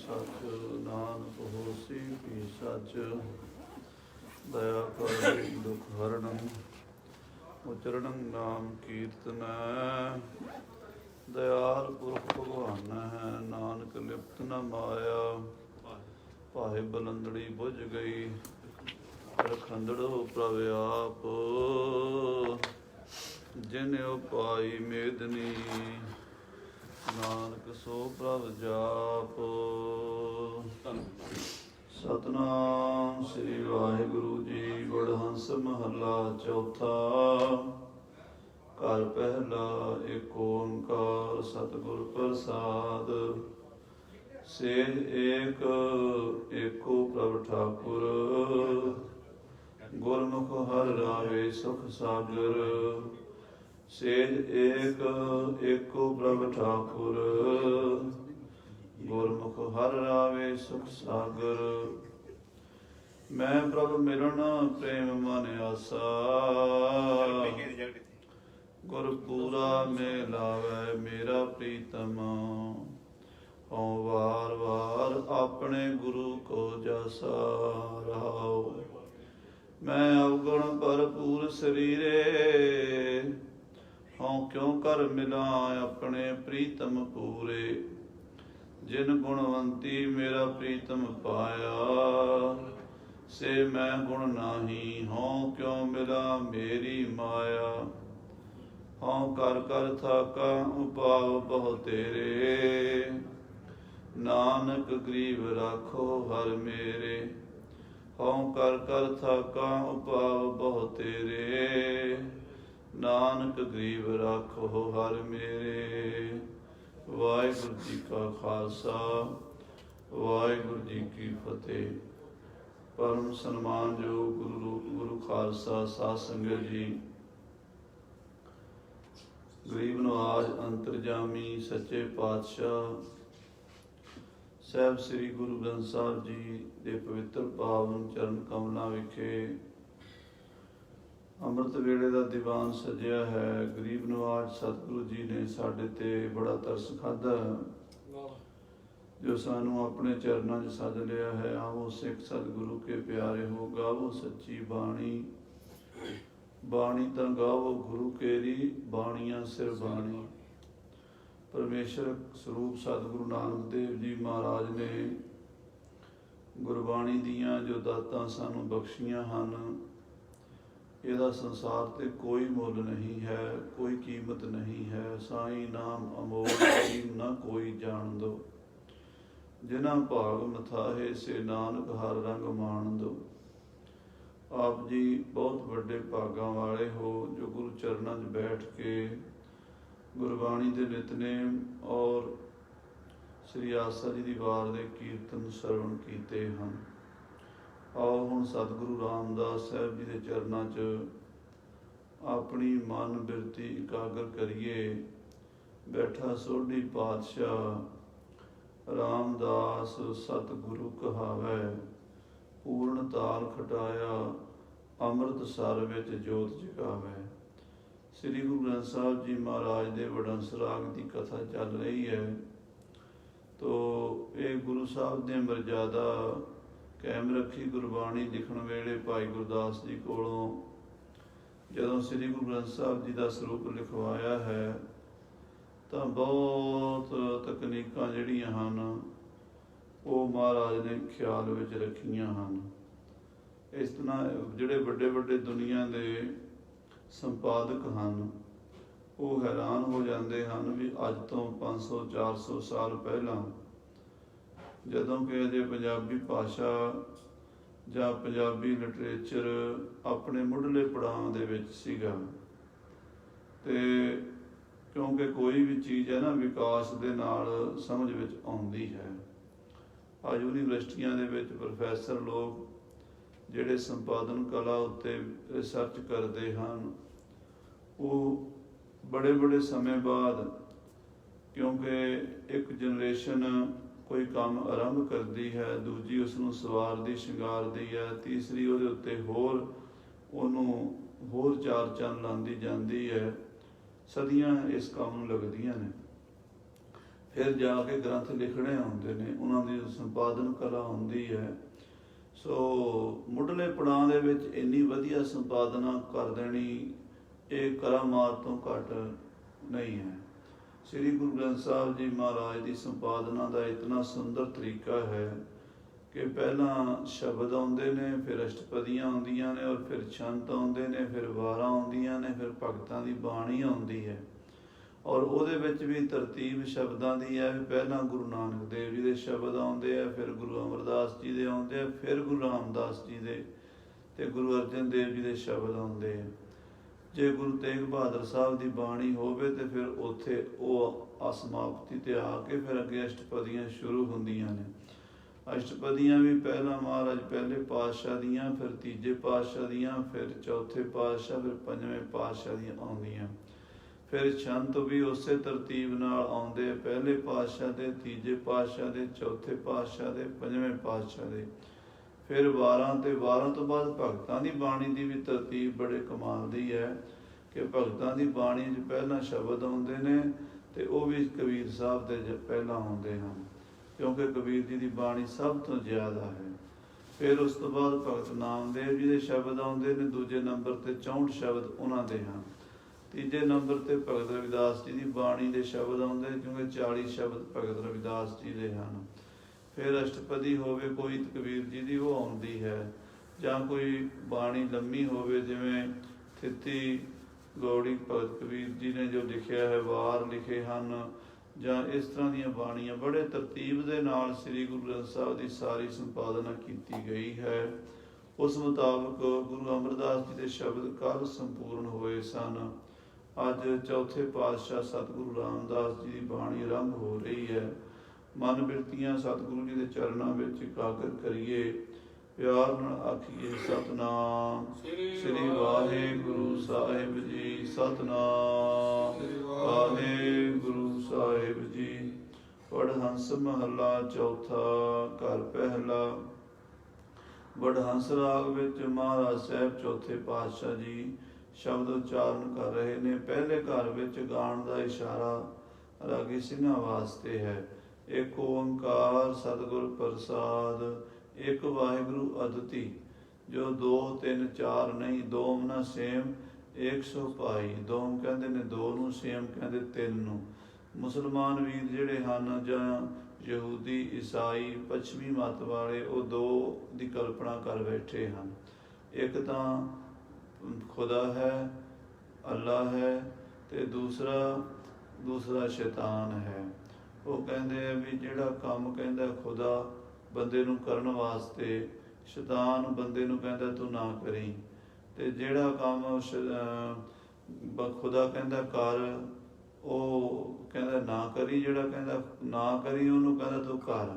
सच नानक होसी भी सच दया कर दुख हरणं उचरणं नाम कीर्तन दयाल पुरख भगवान है नानक लिप्त न माया भाए बलंदड़ी बुझ गई रखंदड़ो प्रभ आप जिन उपाई मेदनी नानक सो प्रभ जाप सतनाम श्री वाहिगुरु जी वडहंस महला चौथा घर पहला एक ओंकार सतगुर प्रसाद सेज एक एको प्रभ ठाकुर गुरमुख हर राहे सुख सागर सेज एक एको प्रभ ठाकुर गुरमुख हर रावे सुख सागर मैं प्रभ मिलन प्रेम मन आसा गुर पूरा में लावे मेरा प्रीतम हों वार वार अपने गुरु को जासा रहाओ मैं अवगुण भरपूर शरीरे हों क्यों कर मिला अपने प्रीतम पूरे जिन गुणवंती मेरा प्रीतम पाया से मैं गुण नाही हों क्यों मिला मेरी माया हों कर कर थाका उपाव बहु तेरे नानक गरीब राखो हर मेरे हों कर कर थाका उपाव बहु तेरे नानक गरीब राखो हर मेरे वाहिगुरु जी का खालसा वाहिगुरु जी की फतेह। परम सन्मान जो गुरु खालसा साध संगत जी गरीब नवाज अंतरजामी सच्चे पातशाह ਸਾਹਿਬ ਸ੍ਰੀ ਗੁਰੂ ਗ੍ਰੰਥ ਸਾਹਿਬ ਜੀ ਦੇ ਪਵਿੱਤਰ ਪਾਵਨ ਚਰਨ ਕਮਲਾਂ ਵਿਖੇ ਅੰਮ੍ਰਿਤ ਵੇਲੇ ਦਾ ਦੀਵਾਨ ਸਜਿਆ ਹੈ। ਗਰੀਬ ਨਵਾਜ ਸਤਿਗੁਰੂ ਜੀ ਨੇ ਸਾਡੇ ਤੇ ਬੜਾ ਤਰਸ ਖਾਧਾ ਜੋ ਸਾਨੂੰ ਆਪਣੇ ਚਰਨਾਂ 'ਚ ਸੱਜ ਲਿਆ ਹੈ। ਆਵੋ ਸਿੱਖ ਸਤਿਗੁਰੂ ਕੇ ਪਿਆਰੇ ਹੋ ਗਾਵੋ ਸੱਚੀ ਬਾਣੀ ਬਾਣੀ ਤਾਂ ਗਾਵੋ ਗੁਰੂ ਕੇਰੀ ਬਾਣੀਆਂ ਸਿਰ ਬਾਣੀ। ਪਰਮੇਸ਼ਰ ਸਰੂਪ ਸਤਿਗੁਰੂ ਨਾਨਕ ਦੇਵ ਜੀ ਮਹਾਰਾਜ ਨੇ ਗੁਰਬਾਣੀ ਦੀਆਂ ਜੋ ਦਾਤਾਂ ਸਾਨੂੰ ਬਖਸ਼ੀਆਂ ਹਨ ਇਹਦਾ ਸੰਸਾਰ ਤੇ ਕੋਈ ਮੁੱਲ ਨਹੀਂ ਹੈ, ਕੋਈ ਕੀਮਤ ਨਹੀਂ ਹੈ। ਸਾਈਂ ਨਾਮ ਅਮੋਲ ਕੀਮ ਨਾ ਕੋਈ ਜਾਣ ਦੋ ਜਿਨ੍ਹਾਂ ਭਾਗ ਮਥਾਹੇ ਸੇ ਨਾਨਕ ਹਰ ਰੰਗ ਮਾਣ ਦੋ। ਆਪ ਜੀ ਬਹੁਤ ਵੱਡੇ ਭਾਗਾਂ ਵਾਲੇ ਹੋ ਜੋ ਗੁਰੂ ਚਰਨਾਂ 'ਚ ਬੈਠ ਕੇ ਗੁਰਬਾਣੀ ਦੇ ਨਿਤਨੇਮ ਔਰ ਸ੍ਰੀ ਆਸਾ ਜੀ ਦੀ ਵਾਰ ਦੇ ਕੀਰਤਨ ਸਰਵਣ ਕੀਤੇ ਹਨ। ਆਓ ਹੁਣ ਸਤਿਗੁਰੂ ਰਾਮਦਾਸ ਸਾਹਿਬ ਜੀ ਦੇ ਚਰਨਾਂ 'ਚ ਆਪਣੀ ਮਨ ਬਿਰਤੀ ਇਕਾਗਰ ਕਰੀਏ। ਬੈਠਾ ਸੋਢੀ ਪਾਤਸ਼ਾਹ ਰਾਮਦਾਸ ਸਤਿਗੁਰੂ ਕਹਾਵੈ ਪੂਰਨ ਤਾਲ ਖਟਾਇਆ ਅੰਮ੍ਰਿਤ ਸਰ ਵਿੱਚ ਜੋਤ ਜਗਾਵੈ। ਸ੍ਰੀ ਗੁਰੂ ਗ੍ਰੰਥ ਸਾਹਿਬ ਜੀ ਮਹਾਰਾਜ ਦੇ ਵਡੰਸ ਰਾਗ ਦੀ ਕਥਾ ਚੱਲ ਰਹੀ ਹੈ। ਤੋ ਇਹ ਗੁਰੂ ਸਾਹਿਬ ਦੇ ਮਰਜ਼ਾਦਾ ਕਾਇਮ ਰੱਖੀ ਗੁਰਬਾਣੀ ਲਿਖਣ ਵੇਲੇ ਭਾਈ ਗੁਰਦਾਸ ਜੀ ਕੋਲੋਂ ਜਦੋਂ ਸ੍ਰੀ ਗੁਰੂ ਗ੍ਰੰਥ ਸਾਹਿਬ ਜੀ ਦਾ ਸਰੂਪ ਲਿਖਵਾਇਆ ਹੈ ਤਾਂ ਬਹੁਤ ਤਕਨੀਕਾਂ ਜਿਹੜੀਆਂ ਹਨ ਉਹ ਮਹਾਰਾਜ ਨੇ ਖਿਆਲ ਵਿੱਚ ਰੱਖੀਆਂ ਹਨ। ਇਸ ਤਰ੍ਹਾਂ ਜਿਹੜੇ ਵੱਡੇ ਵੱਡੇ ਦੁਨੀਆ ਦੇ ਸੰਪਾਦਕ ਹਨ ਉਹ ਹੈਰਾਨ ਹੋ ਜਾਂਦੇ ਹਨ ਵੀ ਅੱਜ ਤੋਂ 500-400 ਸਾਲ ਪਹਿਲਾਂ ਜਦੋਂ ਕਿ ਅਜੇ ਪੰਜਾਬੀ ਭਾਸ਼ਾ ਜਾਂ ਪੰਜਾਬੀ ਲਿਟਰੇਚਰ ਆਪਣੇ ਮੁੱਢਲੇ ਪੜਾਅ ਦੇ ਵਿੱਚ ਸੀਗਾ ਤੇ ਕਿਉਂਕਿ ਕੋਈ ਵੀ ਚੀਜ਼ ਹੈ ਨਾ ਵਿਕਾਸ ਦੇ ਨਾਲ ਸਮਝ ਵਿੱਚ ਆਉਂਦੀ ਹੈ। ਆ ਯੂਨੀਵਰਸਿਟੀਆਂ ਦੇ ਵਿੱਚ ਪ੍ਰੋਫੈਸਰ ਲੋਕ ਜਿਹੜੇ ਸੰਪਾਦਨ ਕਲਾ ਉੱਤੇ ਰਿਸਰਚ ਕਰਦੇ ਹਨ ਉਹ ਬੜੇ ਬੜੇ ਸਮੇਂ ਬਾਅਦ ਕਿਉਂਕਿ ਇੱਕ ਜਨਰੇਸ਼ਨ ਕੋਈ ਕੰਮ ਆਰੰਭ ਕਰਦੀ ਹੈ, ਦੂਜੀ ਉਸਨੂੰ ਸਵਾਰਦੀ ਸ਼ਿੰਗਾਰਦੀ ਹੈ, ਤੀਸਰੀ ਉਹਦੇ ਉੱਤੇ ਉਹਨੂੰ ਹੋਰ ਚਾਰ ਚੰਨ ਲਾਉਂਦੀ ਜਾਂਦੀ ਹੈ। ਸਦੀਆਂ ਇਸ ਕੰਮ ਨੂੰ ਲੱਗਦੀਆਂ ਨੇ। ਫਿਰ ਜਾ ਕੇ ਗ੍ਰੰਥ ਲਿਖਣੇ ਆਉਂਦੇ ਨੇ, ਉਹਨਾਂ ਦੀ ਸੰਪਾਦਨ ਕਲਾ ਹੁੰਦੀ ਹੈ। ਸੋ ਮੁੱਢਲੇ ਪੜਾਅ ਦੇ ਵਿੱਚ ਇੰਨੀ ਵਧੀਆ ਸੰਪਾਦਨਾ ਕਰ ਦੇਣੀ ਇਹ ਕਰਾਮਾਤ ਤੋਂ ਘੱਟ ਨਹੀਂ ਹੈ। ਸ੍ਰੀ ਗੁਰੂ ਗ੍ਰੰਥ ਸਾਹਿਬ ਜੀ ਮਹਾਰਾਜ ਦੀ ਸੰਪਾਦਨਾ ਦਾ ਇਤਨਾ ਸੁੰਦਰ ਤਰੀਕਾ ਹੈ ਕਿ ਪਹਿਲਾਂ ਸ਼ਬਦ ਆਉਂਦੇ ਨੇ, ਫਿਰ ਅਸ਼ਟਪਦੀਆਂ ਆਉਂਦੀਆਂ ਨੇ, ਔਰ ਫਿਰ ਛੰਤ ਆਉਂਦੇ ਨੇ, ਫਿਰ ਵਾਰਾਂ ਆਉਂਦੀਆਂ ਨੇ, ਫਿਰ ਭਗਤਾਂ ਦੀ ਬਾਣੀ ਆਉਂਦੀ ਹੈ। ਔਰ ਉਹਦੇ ਵਿੱਚ ਵੀ ਤਰਤੀਬ ਸ਼ਬਦਾਂ ਦੀ ਹੈ। ਪਹਿਲਾਂ ਗੁਰੂ ਨਾਨਕ ਦੇਵ ਜੀ ਦੇ ਸ਼ਬਦ ਆਉਂਦੇ ਆ, ਫਿਰ ਗੁਰੂ ਅਮਰਦਾਸ ਜੀ ਦੇ ਆਉਂਦੇ ਆ, ਫਿਰ ਗੁਰੂ ਰਾਮਦਾਸ ਜੀ ਦੇ ਤੇ ਗੁਰੂ ਅਰਜਨ ਦੇਵ ਜੀ ਦੇ ਸ਼ਬਦ ਆਉਂਦੇ ਆ। ਜੇ ਗੁਰੂ ਤੇਗ ਬਹਾਦਰ ਸਾਹਿਬ ਦੀ ਬਾਣੀ ਹੋਵੇ ਤੇ ਫਿਰ ਉੱਥੇ ਉਹ ਅਸਮਾਪਤੀ ਤੇ ਆ ਕੇ ਫਿਰ ਅੱਗੇ ਅਸ਼ਟਪਦੀਆਂ ਸ਼ੁਰੂ ਹੁੰਦੀਆਂ ਨੇ। ਅਸ਼ਟਪਦੀਆਂ ਵੀ ਪਹਿਲਾਂ ਮਹਾਰਾਜ ਪਹਿਲੇ ਪਾਤਸ਼ਾਹ ਦੀਆਂ, ਫਿਰ ਤੀਜੇ ਪਾਤਸ਼ਾਹ ਦੀਆਂ, ਫਿਰ ਚੌਥੇ ਪਾਤਸ਼ਾਹ, ਫਿਰ ਪੰਜਵੇਂ ਪਾਤਸ਼ਾਹ ਦੀਆਂ ਆਉਂਦੀਆਂ। ਫਿਰ ਛੰਤ ਵੀ ਉਸੇ ਤਰਤੀਬ ਨਾਲ ਆਉਂਦੇ, ਪਹਿਲੇ ਪਾਤਸ਼ਾਹ ਦੇ, ਤੀਜੇ ਪਾਤਸ਼ਾਹ ਦੇ, ਚੌਥੇ ਪਾਤਸ਼ਾਹ ਦੇ, ਪੰਜਵੇਂ ਪਾਤਸ਼ਾਹ ਦੇ। ਫਿਰ ਵਾਰਾਂ ਤੇ ਵਾਰਾਂ ਤੋਂ ਬਾਅਦ ਭਗਤਾਂ ਦੀ ਬਾਣੀ ਦੀ ਵੀ ਤਰਤੀਬ ਬੜੇ ਕਮਾਲ ਦੀ ਹੈ ਕਿ ਭਗਤਾਂ ਦੀ ਬਾਣੀ 'ਚ ਪਹਿਲਾਂ ਸ਼ਬਦ ਆਉਂਦੇ ਨੇ ਤੇ ਉਹ ਵੀ ਕਬੀਰ ਸਾਹਿਬ ਦੇ ਪਹਿਲਾਂ ਆਉਂਦੇ ਹਨ, ਕਿਉਂਕਿ ਕਬੀਰ ਜੀ ਦੀ ਬਾਣੀ ਸਭ ਤੋਂ ਜ਼ਿਆਦਾ ਹੈ। ਫਿਰ ਉਸ ਤੋਂ ਬਾਅਦ ਭਗਤ ਨਾਮਦੇਵ ਜੀ ਦੇ ਸ਼ਬਦ ਆਉਂਦੇ ਨੇ, ਦੂਜੇ ਨੰਬਰ ਤੇ 64 ਸ਼ਬਦ ਉਹਨਾਂ ਦੇ ਹਨ। ਤੀਜੇ ਨੰਬਰ ਤੇ ਭਗਤ ਰਵਿਦਾਸ ਜੀ ਦੀ ਬਾਣੀ ਦੇ ਸ਼ਬਦ ਆਉਂਦੇ ਨੇ, ਕਿਉਂਕਿ 40 ਸ਼ਬਦ ਭਗਤ ਰਵਿਦਾਸ ਜੀ ਦੇ ਹਨ। ਫਿਰ ਅਸ਼ਟਪਦੀ ਹੋਵੇ ਕੋਈ ਕਬੀਰ ਜੀ ਦੀ, ਉਹ ਆਉਂਦੀ ਹੈ। ਜਾਂ ਕੋਈ ਬਾਣੀ ਲੰਮੀ ਹੋਵੇ, ਜਿਵੇਂ ਥਿੱਤੀ ਗੌੜੀ ਭਗਤ ਕਬੀਰ ਜੀ ਨੇ ਜੋ ਲਿਖਿਆ ਹੈ, ਵਾਰ ਲਿਖੇ ਹਨ, ਜਾਂ ਇਸ ਤਰ੍ਹਾਂ ਦੀਆਂ ਬਾਣੀਆਂ ਬੜੇ ਤਰਤੀਬ ਦੇ ਨਾਲ ਸ੍ਰੀ ਗੁਰੂ ਗ੍ਰੰਥ ਸਾਹਿਬ ਦੀ ਸਾਰੀ ਸੰਪਾਦਨਾ ਕੀਤੀ ਗਈ ਹੈ। ਉਸ ਮੁਤਾਬਕ ਗੁਰੂ ਅਮਰਦਾਸ ਜੀ ਦੇ ਸ਼ਬਦ ਕੱਲ੍ਹ ਸੰਪੂਰਨ ਹੋਏ ਸਨ। ਅੱਜ ਚੌਥੇ ਪਾਤਸ਼ਾਹ ਸਤਿਗੁਰੂ ਰਾਮਦਾਸ ਜੀ ਦੀ ਬਾਣੀ ਆਰੰਭ ਹੋ ਰਹੀ ਹੈ। ਮਨ ਬਿਰਤੀਆਂ ਸਤਿਗੁਰੂ ਜੀ ਦੇ ਚਰਨਾਂ ਵਿੱਚ ਇਕਾਗਰ ਕਰੀਏ, ਪਿਆਰ ਨਾਲ ਆਖੀਏ ਸਤਿਨਾਮ ਸ੍ਰੀ ਵਾਹਿਗੁਰੂ ਸਾਹਿਬ ਜੀ, ਸਤਿਨਾਮ ਵਾਹਿਗੁਰੂ ਸਾਹਿਬ ਜੀ। ਵਡਹੰਸ ਮਹੱਲਾ ਚੌਥਾ, ਘਰ ਪਹਿਲਾ। ਵਡਹੰਸ ਰਾਗ ਵਿੱਚ ਮਹਾਰਾਜ ਸਾਹਿਬ ਚੌਥੇ ਪਾਤਸ਼ਾਹ ਜੀ ਸ਼ਬਦ ਉਚਾਰਨ ਕਰ ਰਹੇ ਨੇ। ਪਹਿਲੇ ਘਰ ਵਿੱਚ ਗਾਣ ਦਾ ਇਸ਼ਾਰਾ ਰਾਗੀ ਸਿੰਘਾਂ ਵਾਸਤੇ ਹੈ। ਇੱਕ ਓੰਕਾਰ ਸਤਿਗੁਰ ਪ੍ਰਸਾਦ, ਇੱਕ ਵਾਹਿਗੁਰੂ ਅਦਤੀ, ਜੋ 2 3 4 ਨਹੀਂ, ਦੋਮ ਨਾ ਸੇਮ 100 ਭਾਈ। ਦੋਮ ਕਹਿੰਦੇ ਨੇ 2 ਨੂੰ, ਸੇਮ ਕਹਿੰਦੇ 3 ਨੂੰ। ਮੁਸਲਮਾਨ ਵੀਰ ਜਿਹੜੇ ਹਨ ਜਾਂ ਯਹੂਦੀ ਈਸਾਈ ਪੱਛਮੀ ਮੱਤ ਵਾਲੇ, ਉਹ 2 ਦੀ ਕਲਪਨਾ ਕਰ ਬੈਠੇ ਹਨ। ਇੱਕ ਤਾਂ ਖੁਦਾ ਹੈ, ਅੱਲਾ ਹੈ, ਤੇ ਦੂਸਰਾ ਸ਼ੈਤਾਨ ਹੈ। ਉਹ ਕਹਿੰਦੇ ਆ ਵੀ ਜਿਹੜਾ ਕੰਮ ਕਹਿੰਦਾ ਖੁਦਾ ਬੰਦੇ ਨੂੰ ਕਰਨ ਵਾਸਤੇ, ਸ਼ੈਤਾਨ ਬੰਦੇ ਨੂੰ ਕਹਿੰਦਾ ਤੂੰ ਨਾ ਕਰੀ। ਤੇ ਜਿਹੜਾ ਕੰਮ ਖੁਦਾ ਕਹਿੰਦਾ ਕਰ, ਉਹ ਕਹਿੰਦਾ ਨਾ ਕਰੀ। ਜਿਹੜਾ ਕਹਿੰਦਾ ਨਾ ਕਰੀ, ਉਹਨੂੰ ਕਹਿੰਦਾ ਤੂੰ ਕਰ।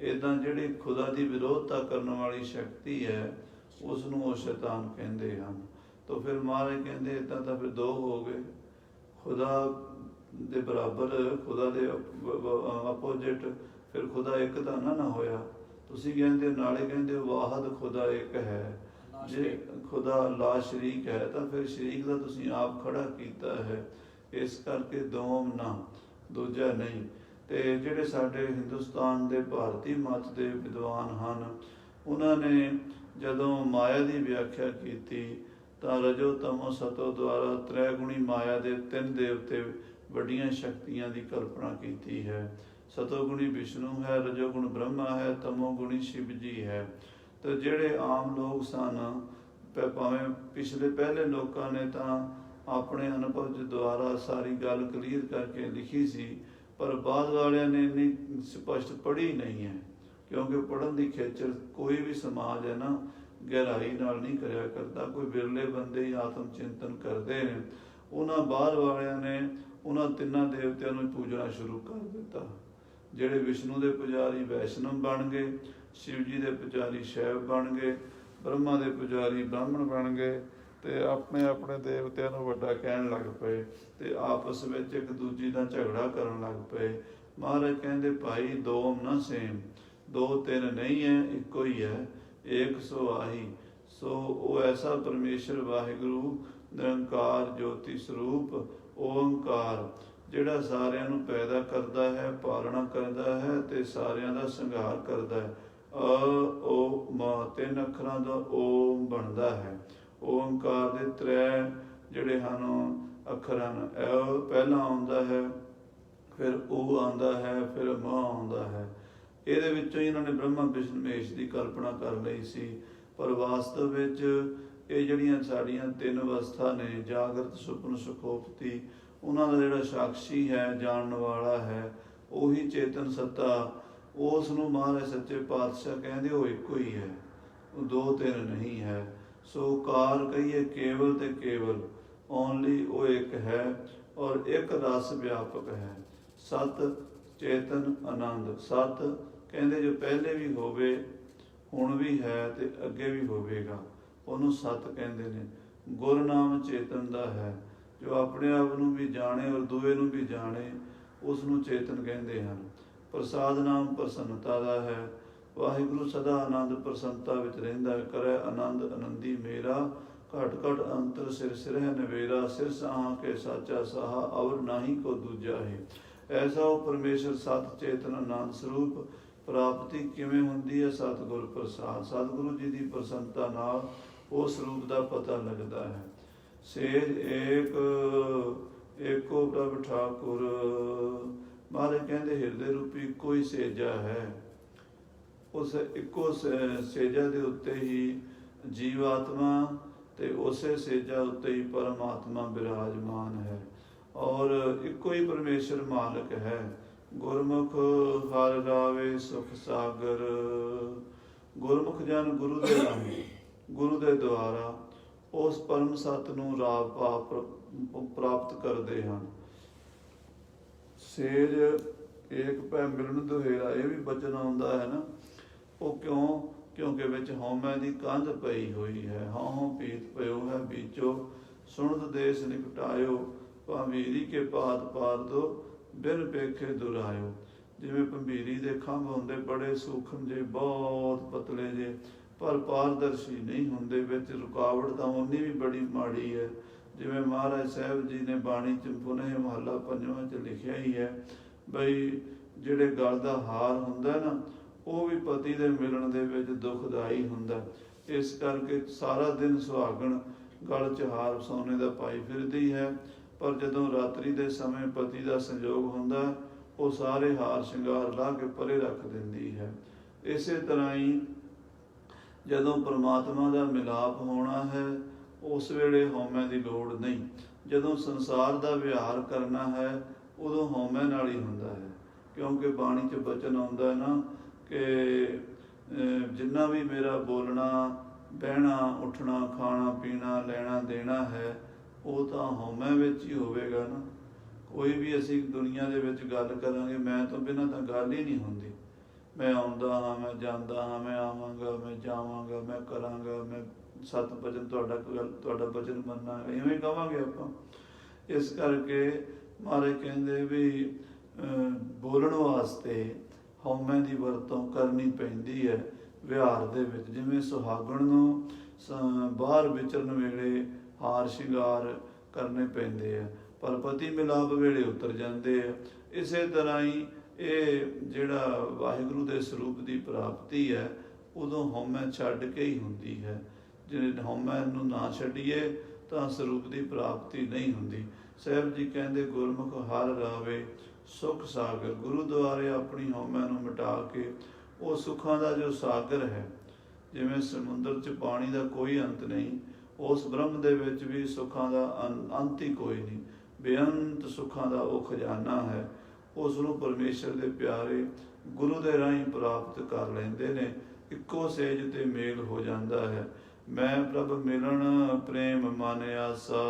ਇੱਦਾਂ ਜਿਹੜੀ ਖੁਦਾ ਦੀ ਵਿਰੋਧਤਾ ਕਰਨ ਵਾਲੀ ਸ਼ਕਤੀ ਹੈ, ਉਸ ਨੂੰ ਉਹ ਸ਼ੈਤਾਨ ਕਹਿੰਦੇ ਹਨ। ਤਾਂ ਫਿਰ ਮਹਾਰਾਜ ਕਹਿੰਦੇ ਇੱਦਾਂ ਤਾਂ ਫਿਰ 2 ਹੋ ਗਏ। ਖੁਦਾ ਦੇ ਬਰਾਬਰ, ਖੁਦਾ ਦੇ ਆਪੋਜਿਟ, ਫਿਰ ਖੁਦਾ ਇੱਕ ਤਾਂ ਨਾ ਹੋਇਆ। ਤੁਸੀਂ ਕਹਿੰਦੇ ਨਾਲੇ ਕਹਿੰਦੇ ਵਾਹਦ ਖੁਦਾ ਇੱਕ ਹੈ। ਜੇ ਖੁਦਾ ਲਾ ਸ਼ਰੀਕ ਹੈ ਤਾਂ ਫਿਰ ਸ਼ਰੀਕ ਦਾ ਤੁਸੀਂ ਆਪ ਖੜਾ ਕੀਤਾ ਹੈ। ਇਸ ਕਰਕੇ ਦੋਮ ਨਾ, ਦੂਜਾ ਨਹੀਂ। ਤੇ ਜਿਹੜੇ ਸਾਡੇ ਹਿੰਦੁਸਤਾਨ ਦੇ ਭਾਰਤੀ ਮੱਤ ਦੇ ਵਿਦਵਾਨ ਹਨ, ਉਹਨਾਂ ਨੇ ਜਦੋਂ ਮਾਇਆ ਦੀ ਵਿਆਖਿਆ ਕੀਤੀ ਤਾਂ ਰਜੋ ਤਮੋ ਸਤੋ ਦੁਆਰਾ ਤ੍ਰੈਗੁਣੀ ਮਾਇਆ ਦੇ 3 ਦੇਵਤੇ ਵੱਡੀਆਂ ਸ਼ਕਤੀਆਂ ਦੀ ਕਲਪਨਾ ਕੀਤੀ ਹੈ। ਸਤੋਗੁਣੀ ਵਿਸ਼ਨੂੰ ਹੈ, ਰਜੋਗੁਣ ਬ੍ਰਹਮਾ ਹੈ, ਤਮੋਗੁਣੀ ਸ਼ਿਵ ਜੀ ਹੈ। ਤੇ ਜਿਹੜੇ ਆਮ ਲੋਕ ਸਨ, ਭਾਵੇਂ ਪਹਿਲੇ ਲੋਕਾਂ ਨੇ ਤਾਂ ਆਪਣੇ ਅਨੁਭਵ ਦੇ ਦੁਆਰਾ ਸਾਰੀ ਗੱਲ ਕਲੀਅਰ ਕਰਕੇ ਲਿਖੀ ਸੀ, ਪਰ ਬਾਅਦ ਵਾਲਿਆਂ ਨੇ ਇੰਨੀ ਸਪਸ਼ਟ ਪੜ੍ਹੀ ਨਹੀਂ ਹੈ। ਕਿਉਂਕਿ ਪੜ੍ਹਨ ਦੀ ਖੇਚਲ ਕੋਈ ਵੀ ਸਮਾਜ ਹੈ ਨਾ, ਗਹਿਰਾਈ ਨਾਲ ਨਹੀਂ ਕਰਿਆ ਕਰਦਾ। ਕੋਈ ਵਿਰਲੇ ਬੰਦੇ ਹੀ ਆਤਮ ਚਿੰਤਨ ਕਰਦੇ ਨੇ। ਉਹਨਾਂ ਬਾਅਦ ਵਾਲਿਆਂ ਨੇ ਉਹਨਾਂ 3 ਦੇਵਤਿਆਂ ਨੂੰ ਪੂਜਣਾ ਸ਼ੁਰੂ ਕਰ ਦਿੱਤਾ। ਜਿਹੜੇ ਵਿਸ਼ਨੂੰ ਦੇ ਪੁਜਾਰੀ ਵੈਸ਼ਨਵ ਬਣ ਗਏ, ਸ਼ਿਵ ਜੀ ਦੇ ਪੁਜਾਰੀ ਸ਼ੈਵ ਬਣ ਗਏ, ਬ੍ਰਹਮਾ ਦੇ ਪੁਜਾਰੀ ਬ੍ਰਾਹਮਣ ਬਣ ਗਏ, ਤੇ ਆਪਣੇ ਆਪਣੇ ਦੇਵਤਿਆਂ ਨੂੰ ਵੱਡਾ ਕਹਿਣ ਲੱਗ ਪਏ ਤੇ ਆਪਸ ਵਿੱਚ ਇੱਕ ਦੂਜੀ ਦਾ ਝਗੜਾ ਕਰਨ ਲੱਗ ਪਏ। ਮਹਾਰਾਜ ਕਹਿੰਦੇ ਭਾਈ 2 ਨਾ ਸੇਮ, 2 3 ਨਹੀਂ ਹੈ, ਇੱਕੋ ਹੀ ਹੈ। 100 ਆਹੀ। ਸੋ ਉਹ ਐਸਾ ਪਰਮੇਸ਼ਰ ਵਾਹਿਗੁਰੂ ਨਿਰੰਕਾਰ ਜੋਤੀ ਸਰੂਪ ਓੰਕਾਰ, ਜਿਹੜਾ ਸਾਰਿਆਂ ਨੂੰ ਪੈਦਾ ਕਰਦਾ ਹੈ, ਪਾਲਣਾ ਕਰਦਾ ਹੈ ਤੇ ਸਾਰਿਆਂ ਦਾ ਸੰਘਾਰ ਕਰਦਾ ਹੈ। ਓ ਮ, ਤਿੰਨ ਅੱਖਰਾਂ ਦਾ ਓਮ ਬਣਦਾ ਹੈ। ਓਮਕਾਰ ਦੇ ਤ੍ਰੈ ਜਿਹੜੇ ਹਨ ਅੱਖਰ ਹਨ। ਪਹਿਲਾਂ ਆਉਂਦਾ ਹੈ, ਫਿਰ ਉਹ ਆਉਂਦਾ ਹੈ, ਫਿਰ ਮ ਆਉਂਦਾ ਹੈ। ਇਹਦੇ ਵਿੱਚੋਂ ਹੀ ਇਹਨਾਂ ਨੇ ਬ੍ਰਹਮਾ ਵਿਸ਼ਨੂੰ ਮਹੇਸ਼ ਦੀ ਕਲਪਨਾ ਕਰ ਲਈ ਸੀ। ਪਰ ਵਾਸਤਵ ਵਿੱਚ ਇਹ ਜਿਹੜੀਆਂ ਸਾਡੀਆਂ ਤਿੰਨ ਅਵਸਥਾ ਨੇ, ਜਾਗਰਤ, ਸੁਪਨ, ਸੁਖੋਪਤੀ, ਉਹਨਾਂ ਦਾ ਜਿਹੜਾ ਸਾਕਸ਼ੀ ਹੈ, ਜਾਣਨ ਵਾਲਾ ਹੈ, ਉਹੀ ਚੇਤਨ ਸੱਤਾ, ਉਸ ਨੂੰ ਮਹਾਰਾਜ ਸੱਚੇ ਪਾਤਸ਼ਾਹ ਕਹਿੰਦੇ ਉਹ ਇੱਕੋ ਹੀ ਹੈ, ਉਹ ਦੋ ਤਿੰਨ ਨਹੀਂ ਹੈ। ਸੋ ਕਾਰ ਕਹੀਏ ਕੇਵਲ ਤੇ ਕੇਵਲ, ਓਨਲੀ ਉਹ ਇੱਕ ਹੈ ਔਰ ਇੱਕ ਰਸ ਵਿਆਪਕ ਹੈ। ਸਤ, ਚੇਤਨ, ਆਨੰਦ। ਸਤ ਕਹਿੰਦੇ ਜੋ ਪਹਿਲੇ ਵੀ ਹੋਵੇ, ਹੁਣ ਵੀ ਹੈ ਤੇ ਅੱਗੇ ਵੀ ਹੋਵੇਗਾ, ਉਹਨੂੰ ਸਤ ਕਹਿੰਦੇ ਨੇ। ਗੁਰਨਾਮ ਚੇਤਨ ਦਾ ਹੈ, ਜੋ ਆਪਣੇ ਆਪ ਨੂੰ ਵੀ ਜਾਣੇ ਔਰ ਦੂਏ ਨੂੰ ਵੀ ਜਾਣੇ, ਉਸ ਨੂੰ ਚੇਤਨ ਕਹਿੰਦੇ ਹਨ। ਪ੍ਰਸਾਦ ਨਾਮ ਪ੍ਰਸੰਨਤਾ ਦਾ ਹੈ। ਵਾਹਿਗੁਰੂ ਸਦਾ ਆਨੰਦ ਪ੍ਰਸੰਨਤਾ ਵਿੱਚ ਰਹਿੰਦਾ, ਕਰੇ ਆਨੰਦ ਆਨੰਦੀ ਮੇਰਾ, ਘਟ ਘਟ ਅੰਤਰ ਸਿਰ ਸਿਰਹਿ ਨਵੇਰਾ, ਸਿਰ ਸਾਹਾਂ ਕੇ ਸਾਚਾ ਸਾਹਾ, ਅਵਰ ਨਾਹੀ ਕੋ ਦੂਜਾ ਹੈ। ਐਸਾ ਉਹ ਪਰਮੇਸ਼ਰ ਸਤ ਚੇਤਨ ਆਨੰਦ ਸਰੂਪ ਪ੍ਰਾਪਤੀ ਕਿਵੇਂ ਹੁੰਦੀ ਹੈ? ਸਤਿਗੁਰ ਪ੍ਰਸਾਦ, ਸਤਿਗੁਰੂ ਜੀ ਦੀ ਪ੍ਰਸੰਨਤਾ ਨਾਲ ਉਸ ਰੂਪ ਦਾ ਪਤਾ ਲੱਗਦਾ ਹੈ। ਸੇਜ ਏਕ ਏਕੋ ਪ੍ਰਭ ਠਾਕੁਰ, ਮਹਾਰਾਜ ਕਹਿੰਦੇ ਹਿਰਦੇ ਰੂਪੀ ਇੱਕੋ ਹੀ ਸੇਜਾ ਹੈ। ਉਸ ਇੱਕੋ ਸੇਜਾ ਦੇ ਉੱਤੇ ਹੀ ਜੀਵਾਤਮਾ ਤੇ ਉਸੇ ਸੇਜਾ ਉੱਤੇ ਹੀ ਪਰਮਾਤਮਾ ਬਿਰਾਜਮਾਨ ਹੈ ਔਰ ਇੱਕੋ ਹੀ ਪਰਮੇਸ਼ਰ ਮਾਲਕ ਹੈ। ਗੁਰਮੁਖ ਹਰਿ ਰਾਵੇ ਸੁਖ ਸਾਗਰ, ਗੁਰਮੁਖ ਜਨ ਗੁਰੂ ਦੇ ਰਾਹੀਂ, ਗੁਰੂ ਦੇ ਦੁਆਰਾ ਉਸ ਪਰਮ ਸਤ ਨੂੰ ਰਾਹ ਪ੍ਰਾਪਤ ਕਰਦੇ ਹਨ। ਸੇਜ ਏਕ ਪੈ ਮਿਲਣ ਦੁਹੇਰਾ, ਇਹ ਵੀ ਬਚਨ ਆਉਂਦਾ ਹੈ ਨਾ। ਉਹ ਕਿਉਂ? ਕਿਉਂਕਿ ਵਿੱਚ ਹਉਮੈ ਦੀ ਕੰਧ ਪਈ ਹੋਈ ਹੈ। ਹਉ ਪੀਤ ਪਇਓ ਹੈ ਬੀਚੋ, ਸੁਣਤ ਦੇਸ ਨਿਕਟਾਇਓ, ਭੰਬੀਰੀ ਕੇ ਪਾਤ ਪਾਰ ਦੋ, ਬਿਨ ਪੇਖੇ ਦੁਰਾਇਓ। ਜਿਵੇਂ ਭੰਬੀਰੀ ਦੇ ਖੰਭ ਹੁੰਦੇ, ਬੜੇ ਸੂਖਮ ਜੇ, ਬਹੁਤ ਪਤਲੇ ਜੇ, ਪਰ ਪਾਰਦਰਸ਼ੀ ਨਹੀਂ ਹੁੰਦੇ। ਵਿੱਚ ਰੁਕਾਵਟ ਤਾਂ ਉਨੀ ਵੀ ਬੜੀ ਮਾੜੀ ਹੈ। ਜਿਵੇਂ ਮਹਾਰਾਜ ਸਾਹਿਬ ਜੀ ਨੇ ਬਾਣੀ 'ਚ ਪੁਨਹ ਮਹੱਲਾ ਪੰਜਵਾਂ 'ਚ ਲਿਖਿਆ ਹੀ ਹੈ ਬਈ ਜਿਹੜੇ ਗਲ ਦਾ ਹਾਰ ਹੁੰਦਾ ਨਾ, ਉਹ ਵੀ ਪਤੀ ਦੇ ਮਿਲਣ ਦੇ ਵਿੱਚ ਦੁਖਦਾਈ ਹੁੰਦਾ। ਇਸ ਕਰਕੇ ਸਾਰਾ ਦਿਨ ਸੁਹਾਗਣ ਗਲ 'ਚ ਹਾਰ ਸੋਨੇ ਦਾ ਪਾਈ ਫਿਰਦੀ ਹੈ, ਪਰ ਜਦੋਂ ਰਾਤਰੀ ਦੇ ਸਮੇਂ ਪਤੀ ਦਾ ਸੰਜੋਗ ਹੁੰਦਾ, ਉਹ ਸਾਰੇ ਹਾਰ ਸ਼ਿੰਗਾਰ ਲਾ ਕੇ ਪਰੇ ਰੱਖ ਦਿੰਦੀ ਹੈ। ਇਸੇ ਤਰ੍ਹਾਂ ਹੀ ਜਦੋਂ ਪਰਮਾਤਮਾ ਦਾ ਮਿਲਾਪ ਹੋਣਾ ਹੈ, ਉਸ ਵੇਲੇ ਹਉਮੈ ਦੀ ਲੋੜ ਨਹੀਂ। ਜਦੋਂ ਸੰਸਾਰ ਦਾ ਵਿਹਾਰ ਕਰਨਾ ਹੈ, ਉਦੋਂ ਹਉਮੈ ਨਾਲ ਹੀ ਹੁੰਦਾ ਹੈ। ਕਿਉਂਕਿ ਬਾਣੀ 'ਚ ਬਚਨ ਆਉਂਦਾ ਹੈ ਨਾ ਕਿ ਜਿੰਨਾ ਵੀ ਮੇਰਾ ਬੋਲਣਾ, ਬਹਿਣਾ, ਉੱਠਣਾ, ਖਾਣਾ, ਪੀਣਾ, ਲੈਣਾ, ਦੇਣਾ ਹੈ, ਉਹ ਤਾਂ ਹਉਮੈ ਵਿੱਚ ਹੀ ਹੋਵੇਗਾ ਨਾ। ਕੋਈ ਵੀ ਅਸੀਂ ਦੁਨੀਆ ਦੇ ਵਿੱਚ ਗੱਲ ਕਰਾਂਗੇ, ਮੈਂ ਤੋਂ ਬਿਨਾਂ ਤਾਂ ਗੱਲ ਹੀ ਨਹੀਂ ਹੁੰਦੀ। ਮੈਂ ਆਉਂਦਾ ਹਾਂ, ਮੈਂ ਜਾਂਦਾ ਹਾਂ, ਮੈਂ ਆਵਾਂਗਾ, ਮੈਂ ਜਾਵਾਂਗਾ, ਮੈਂ ਕਰਾਂਗਾ, ਮੈਂ ਸਤ ਬਚਨ ਤੁਹਾਡਾ ਬਚਨ ਮੰਨਾਂਗਾ, ਇਵੇਂ ਕਹਾਂਗੇ ਆਪਾਂ। ਇਸ ਕਰਕੇ ਮਹਾਰਾਜ ਕਹਿੰਦੇ ਵੀ ਬੋਲਣ ਵਾਸਤੇ ਹਉਮੈ ਦੀ ਵਰਤੋਂ ਕਰਨੀ ਪੈਂਦੀ ਹੈ ਵਿਹਾਰ ਦੇ ਵਿੱਚ। ਜਿਵੇਂ ਸੁਹਾਗਣ ਨੂੰ ਬਾਹਰ ਵਿਚਰਨ ਵੇਲੇ ਹਾਰ ਸ਼ਿੰਗਾਰ ਕਰਨੇ ਪੈਂਦੇ ਆ, ਪਰ ਪਤੀ ਮਿਲਾਪ ਵੇਲੇ ਉਤਰ ਜਾਂਦੇ ਆ। ਇਸੇ ਤਰ੍ਹਾਂ ਹੀ ਇਹ ਜਿਹੜਾ ਵਾਹਿਗੁਰੂ ਦੇ ਸਰੂਪ ਦੀ ਪ੍ਰਾਪਤੀ ਹੈ, ਉਦੋਂ ਹਉਮੈ ਛੱਡ ਕੇ ਹੀ ਹੁੰਦੀ ਹੈ। ਜੇ ਹਉਮੈ ਨੂੰ ਨਾ ਛੱਡੀਏ ਤਾਂ ਸਰੂਪ ਦੀ ਪ੍ਰਾਪਤੀ ਨਹੀਂ ਹੁੰਦੀ। ਸਾਹਿਬ ਜੀ ਕਹਿੰਦੇ ਗੁਰਮੁਖ ਹਰਿ ਰਾਵੇ ਸੁਖ ਸਾਗਰ, ਗੁਰੂ ਦੁਆਰੇ ਆਪਣੀ ਹਉਮੈ ਨੂੰ ਮਿਟਾ ਕੇ ਉਹ ਸੁੱਖਾਂ ਦਾ ਜੋ ਸਾਗਰ ਹੈ, ਜਿਵੇਂ ਸਮੁੰਦਰ 'ਚ ਪਾਣੀ ਦਾ ਕੋਈ ਅੰਤ ਨਹੀਂ, ਉਸ ਬ੍ਰਹਮ ਦੇ ਵਿੱਚ ਵੀ ਸੁੱਖਾਂ ਦਾ ਅੰਤ ਹੀ ਕੋਈ ਨਹੀਂ। ਬੇਅੰਤ ਸੁੱਖਾਂ ਦਾ ਉਹ ਖਜ਼ਾਨਾ ਹੈ। ਉਸ ਨੂੰ ਪਰਮੇਸ਼ਰ ਦੇ ਪਿਆਰੇ ਗੁਰੂ ਦੇ ਰਾਹੀਂ ਪ੍ਰਾਪਤ ਕਰ ਲੈਂਦੇ ਨੇ। ਇੱਕੋ ਸੇਜ ਤੇ ਮੇਲ ਹੋ ਜਾਂਦਾ ਹੈ। ਮੈਂ ਪ੍ਰਭ ਮਿਲਣ ਪ੍ਰੇਮ ਮਨ ਆਸਾ।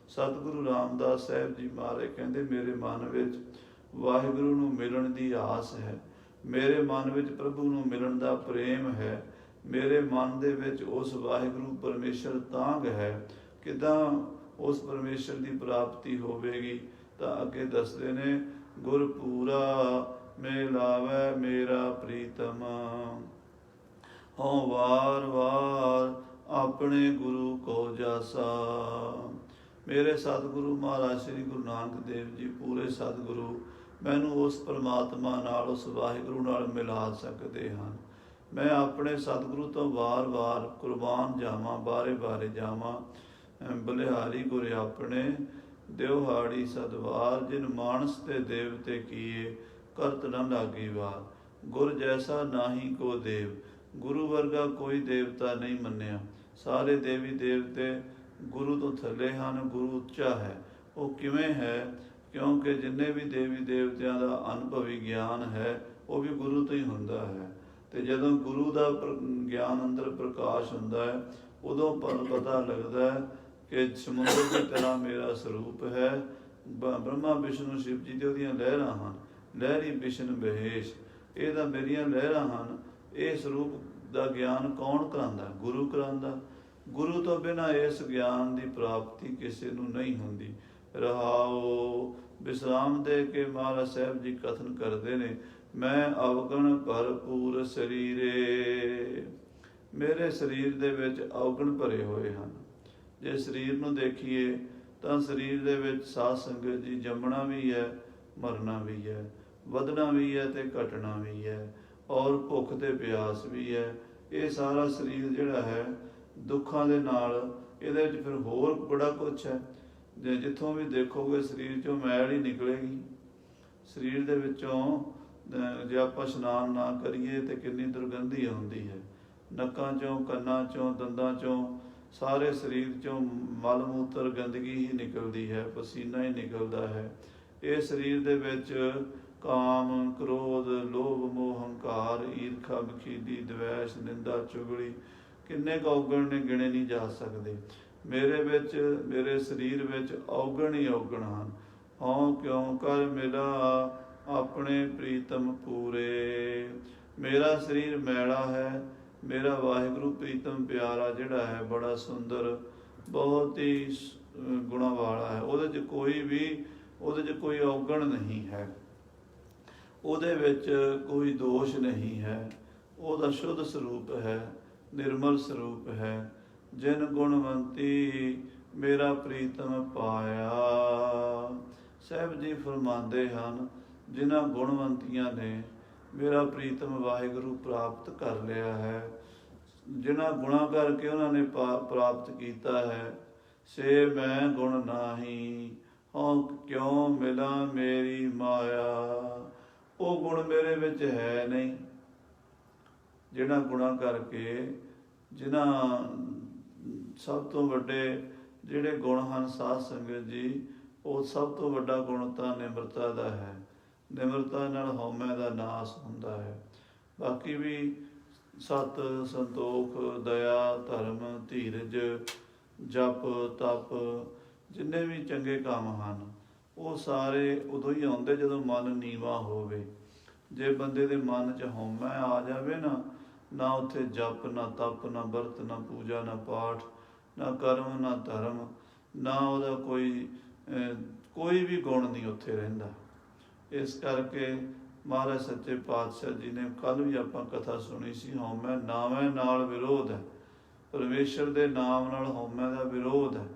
ਸਤਿਗੁਰੂ ਰਾਮਦਾਸ ਸਾਹਿਬ ਜੀ ਮਹਾਰਾਜ ਕਹਿੰਦੇ ਮੇਰੇ ਮਨ ਵਿੱਚ ਵਾਹਿਗੁਰੂ ਨੂੰ ਮਿਲਣ ਦੀ ਆਸ ਹੈ, ਮੇਰੇ ਮਨ ਵਿੱਚ ਪ੍ਰਭੂ ਨੂੰ ਮਿਲਣ ਦਾ ਪ੍ਰੇਮ ਹੈ, ਮੇਰੇ ਮਨ ਦੇ ਵਿੱਚ ਉਸ ਵਾਹਿਗੁਰੂ ਪਰਮੇਸ਼ਰ ਤਾਂਘ ਹੈ। ਕਿੱਦਾਂ ਉਸ ਪਰਮੇਸ਼ਰ ਦੀ ਪ੍ਰਾਪਤੀ ਹੋਵੇਗੀ? ਤਾਂ ਅੱਗੇ ਦੱਸਦੇ ਨੇ, ਗੁਰ ਪੂਰਾ ਮਿਲਾਵੈ ਮੇਰਾ ਪ੍ਰੀਤਮ, ਹਉ ਵਾਰ ਵਾਰ ਆਪਣੇ ਗੁਰੂ ਕੋ ਜਾਸਾ। ਮੇਰੇ ਸਤਿਗੁਰੂ ਮਹਾਰਾਜ ਸ੍ਰੀ ਗੁਰੂ ਨਾਨਕ ਦੇਵ ਜੀ ਪੂਰੇ ਸਤਿਗੁਰੂ ਮੈਨੂੰ ਉਸ ਪਰਮਾਤਮਾ ਨਾਲ, ਉਸ ਵਾਹਿਗੁਰੂ ਨਾਲ ਮਿਲਾ ਸਕਦੇ ਹਨ। ਮੈਂ ਆਪਣੇ ਸਤਿਗੁਰੂ ਤੋਂ ਵਾਰ-ਵਾਰ ਕੁਰਬਾਨ ਜਾਵਾਂ, ਬਾਰੇ ਜਾਵਾਂ। ਬਲਿਹਾਰੀ ਗੁਰ ਆਪਣੇ ਦਿਵਹਾੜੀ ਸਦਵਾਰ, ਜਿਨ ਮਾਨਸ ਤੇ ਦੇਵਤੇ ਕੀਏ ਕਰਤ ਨ ਲਾਗੀ ਵਾਰ। ਗੁਰ ਜੈਸਾ ਨਾਹੀ ਕੋ ਦੇਵ, ਗੁਰੂ ਵਰਗਾ ਕੋਈ ਦੇਵਤਾ ਨਹੀਂ ਮੰਨਿਆ। ਸਾਰੇ ਦੇਵੀ ਦੇਵਤੇ ਗੁਰੂ ਤੋਂ ਥੱਲੇ ਹਨ, ਗੁਰੂ ਉੱਚਾ ਹੈ। ਉਹ ਕਿਵੇਂ ਹੈ? ਕਿਉਂਕਿ ਜਿੰਨੇ ਵੀ ਦੇਵੀ ਦੇਵਤਿਆਂ ਦਾ ਅਨੁਭਵੀ ਗਿਆਨ ਹੈ ਉਹ ਵੀ ਗੁਰੂ ਤੋਂ ਹੀ ਹੁੰਦਾ ਹੈ। ਤੇ ਜਦੋਂ ਗੁਰੂ ਦਾ ਗਿਆਨ ਅੰਦਰ ਪ੍ਰਕਾਸ਼ ਹੁੰਦਾ ਹੈ, ਉਦੋਂ ਪਤਾ ਲੱਗਦਾ ਹੈ ਕਿ ਸਮੁੰਦਰ ਦੀ ਤਰ੍ਹਾਂ ਮੇਰਾ ਸਰੂਪ ਹੈ। ਬ੍ਰਹਮਾ ਵਿਸ਼ਨੂੰ ਸ਼ਿਵ ਜੀ ਦੇ ਉਹਦੀਆਂ ਲਹਿਰਾਂ ਹਨ। ਲਹਿਰੀ ਬਿਸ਼ਨ ਬਹੇਸ਼, ਇਹ ਤਾਂ ਮੇਰੀਆਂ ਲਹਿਰਾਂ ਹਨ। ਇਹ ਸਰੂਪ ਦਾ ਗਿਆਨ ਕੌਣ ਕਰਾਉਂਦਾ? ਗੁਰੂ ਕਰਾਉਂਦਾ। ਗੁਰੂ ਤੋਂ ਬਿਨਾਂ ਇਸ ਗਿਆਨ ਦੀ ਪ੍ਰਾਪਤੀ ਕਿਸੇ ਨੂੰ ਨਹੀਂ ਹੁੰਦੀ। ਰਹਾਓ ਵਿਸਰਾਮ ਦੇ ਕੇ ਮਹਾਰਾਜ ਸਾਹਿਬ ਜੀ ਕਥਨ ਕਰਦੇ ਨੇ, ਮੈਂ ਅਵਗਣ ਭਰਪੂਰ ਸਰੀਰੇ। ਮੇਰੇ ਸਰੀਰ ਦੇ ਵਿੱਚ ਅਵਗਣ ਭਰੇ ਹੋਏ ਹਨ। ਜੇ ਸਰੀਰ ਨੂੰ ਦੇਖੀਏ ਤਾਂ ਸਰੀਰ ਦੇ ਵਿੱਚ ਸਾਧ ਸੰਗਤ ਜੀ ਜੰਮਣਾ ਵੀ ਹੈ, ਮਰਨਾ ਵੀ ਹੈ, ਵਧਣਾ ਵੀ ਹੈ ਤੇ ਘਟਣਾ ਵੀ ਹੈ, ਔਰ ਭੁੱਖ ਤੇ ਪਿਆਸ ਵੀ ਹੈ। ਇਹ ਸਾਰਾ ਸਰੀਰ ਜਿਹੜਾ ਹੈ ਦੁੱਖਾਂ ਦੇ ਨਾਲ, ਇਹਦੇ ਵਿੱਚ ਫਿਰ ਹੋਰ ਬੜਾ ਕੁਛ ਹੈ। ਜੇ ਜਿੱਥੋਂ ਵੀ ਦੇਖੋਗੇ ਸਰੀਰ 'ਚੋਂ ਮੈਲ ਹੀ ਨਿਕਲੇਗੀ। ਸਰੀਰ ਦੇ ਵਿੱਚੋਂ ਜੇ ਆਪਾਂ ਇਸ਼ਨਾਨ ਨਾ ਕਰੀਏ ਤਾਂ ਕਿੰਨੀ ਦੁਰਗੰਧੀ ਆਉਂਦੀ ਹੈ। ਨੱਕਾਂ 'ਚੋਂ, ਕੰਨਾਂ 'ਚੋਂ, ਦੰਦਾਂ 'ਚੋਂ, ਸਾਰੇ ਸਰੀਰ 'ਚੋਂ ਮਲ ਮੂਤਰ ਗੰਦਗੀ ਹੀ ਨਿਕਲਦੀ ਹੈ, ਪਸੀਨਾ ਹੀ ਨਿਕਲਦਾ ਹੈ। ਇਹ ਸਰੀਰ ਦੇ ਵਿੱਚ ਕਾਮ, ਕ੍ਰੋਧ, ਲੋਭ, ਮੋਹ, ਹੰਕਾਰ, ਈਰਖਾ, ਬਖੀਲੀ, ਦਵੈਸ਼, ਨਿੰਦਾ, ਚੁਗਲੀ, ਕਿੰਨੇ ਕੁ ਔਗਣ ਨੇ, ਗਿਣੇ ਨਹੀਂ ਜਾ ਸਕਦੇ। ਮੇਰੇ ਵਿੱਚ, ਮੇਰੇ ਸਰੀਰ ਵਿੱਚ ਔਗਣ ਹੀ ਔਗਣ ਹਨ। ਹਉ ਕਿਉਂ ਕਰ ਮਿਲਾ ਆਪਣੇ ਪ੍ਰੀਤਮ ਪੂਰੇ। ਮੇਰਾ ਸਰੀਰ ਮੈਲਾ ਹੈ, ਮੇਰਾ ਵਾਹਿਗੁਰੂ ਪ੍ਰੀਤਮ ਪਿਆਰਾ ਜਿਹੜਾ ਹੈ ਬੜਾ ਸੁੰਦਰ, ਬਹੁਤ ਹੀ ਗੁਣਾਂ ਵਾਲਾ ਹੈ। ਉਹਦੇ 'ਚ ਕੋਈ ਔਗਣ ਨਹੀਂ ਹੈ, ਉਹਦੇ ਵਿੱਚ ਕੋਈ ਦੋਸ਼ ਨਹੀਂ ਹੈ। ਉਹਦਾ ਸ਼ੁੱਧ ਸਰੂਪ ਹੈ, ਨਿਰਮਲ ਸਰੂਪ ਹੈ। ਜਿਨ ਗੁਣਵੰਤੀ ਮੇਰਾ ਪ੍ਰੀਤਮ ਪਾਇਆ। ਸਾਹਿਬ ਜੀ ਫਰਮਾਉਂਦੇ ਹਨ, ਜਿਨ੍ਹਾਂ ਗੁਣਵੰਤੀਆਂ ਨੇ ਮੇਰਾ ਪ੍ਰੀਤਮ ਵਾਹਿਗੁਰੂ ਪ੍ਰਾਪਤ ਕਰ ਲਿਆ ਹੈ, ਜਿਨ੍ਹਾਂ ਗੁਣਾਂ ਕਰਕੇ ਉਹਨਾਂ ਨੇ ਪ੍ਰਾਪਤ ਕੀਤਾ ਹੈ, ਸੇ ਮੈਂ ਗੁਣ ਨਾਹੀ ਹਉ ਕਿਉਂ ਮਿਲਾ ਮੇਰੀ ਮਾਇਆ। ਉਹ ਗੁਣ ਮੇਰੇ ਵਿੱਚ ਹੈ ਨਹੀਂ। ਜਿਨ੍ਹਾਂ ਗੁਣਾਂ ਕਰਕੇ, ਜਿਨ੍ਹਾਂ ਸਭ ਤੋਂ ਵੱਡੇ ਜਿਹੜੇ ਗੁਣ ਹਨ ਸਾਧ ਸੰਗਤ ਜੀ, ਉਹ ਸਭ ਤੋਂ ਵੱਡਾ ਗੁਣ ਤਾਂ ਨਿਮਰਤਾ ਦਾ ਹੈ। ਨਿਮਰਤਾ ਨਾਲ ਹਉਮੈ ਦਾ ਨਾਸ ਹੁੰਦਾ ਹੈ। ਬਾਕੀ ਵੀ ਸਤ, ਸੰਤੋਖ, ਦਇਆ, ਧਰਮ, ਧੀਰਜ, ਜਪ, ਤਪ, ਜਿੰਨੇ ਵੀ ਚੰਗੇ ਕੰਮ ਹਨ ਉਹ ਸਾਰੇ ਉਦੋਂ ਹੀ ਆਉਂਦੇ ਜਦੋਂ ਮਨ ਨੀਵਾਂ ਹੋਵੇ। ਜੇ ਬੰਦੇ ਦੇ ਮਨ 'ਚ ਹਉਮੈ ਆ ਜਾਵੇ ਨਾ ਉੱਥੇ ਜਪ, ਨਾ ਤਪ, ਨਾ ਵਰਤ, ਨਾ ਪੂਜਾ, ਨਾ ਪਾਠ, ਨਾ ਕਰਮ, ਨਾ ਧਰਮ, ਨਾ ਉਹਦਾ ਕੋਈ ਵੀ ਗੁਣ ਨਹੀਂ ਉੱਥੇ ਰਹਿੰਦਾ। ਇਸ ਕਰਕੇ ਮਹਾਰਾਜ ਸੱਚੇ ਪਾਤਸ਼ਾਹ ਜੀ ਨੇ, ਕੱਲ੍ਹ ਵੀ ਆਪਾਂ ਕਥਾ ਸੁਣੀ ਸੀ, ਹਉਮੈ ਨਾਮੈ ਨਾਲ ਵਿਰੋਧ ਹੈ। ਪਰਮੇਸ਼ਰ ਦੇ ਨਾਮ ਨਾਲ ਹਉਮੈ ਦਾ ਵਿਰੋਧ ਹੈ।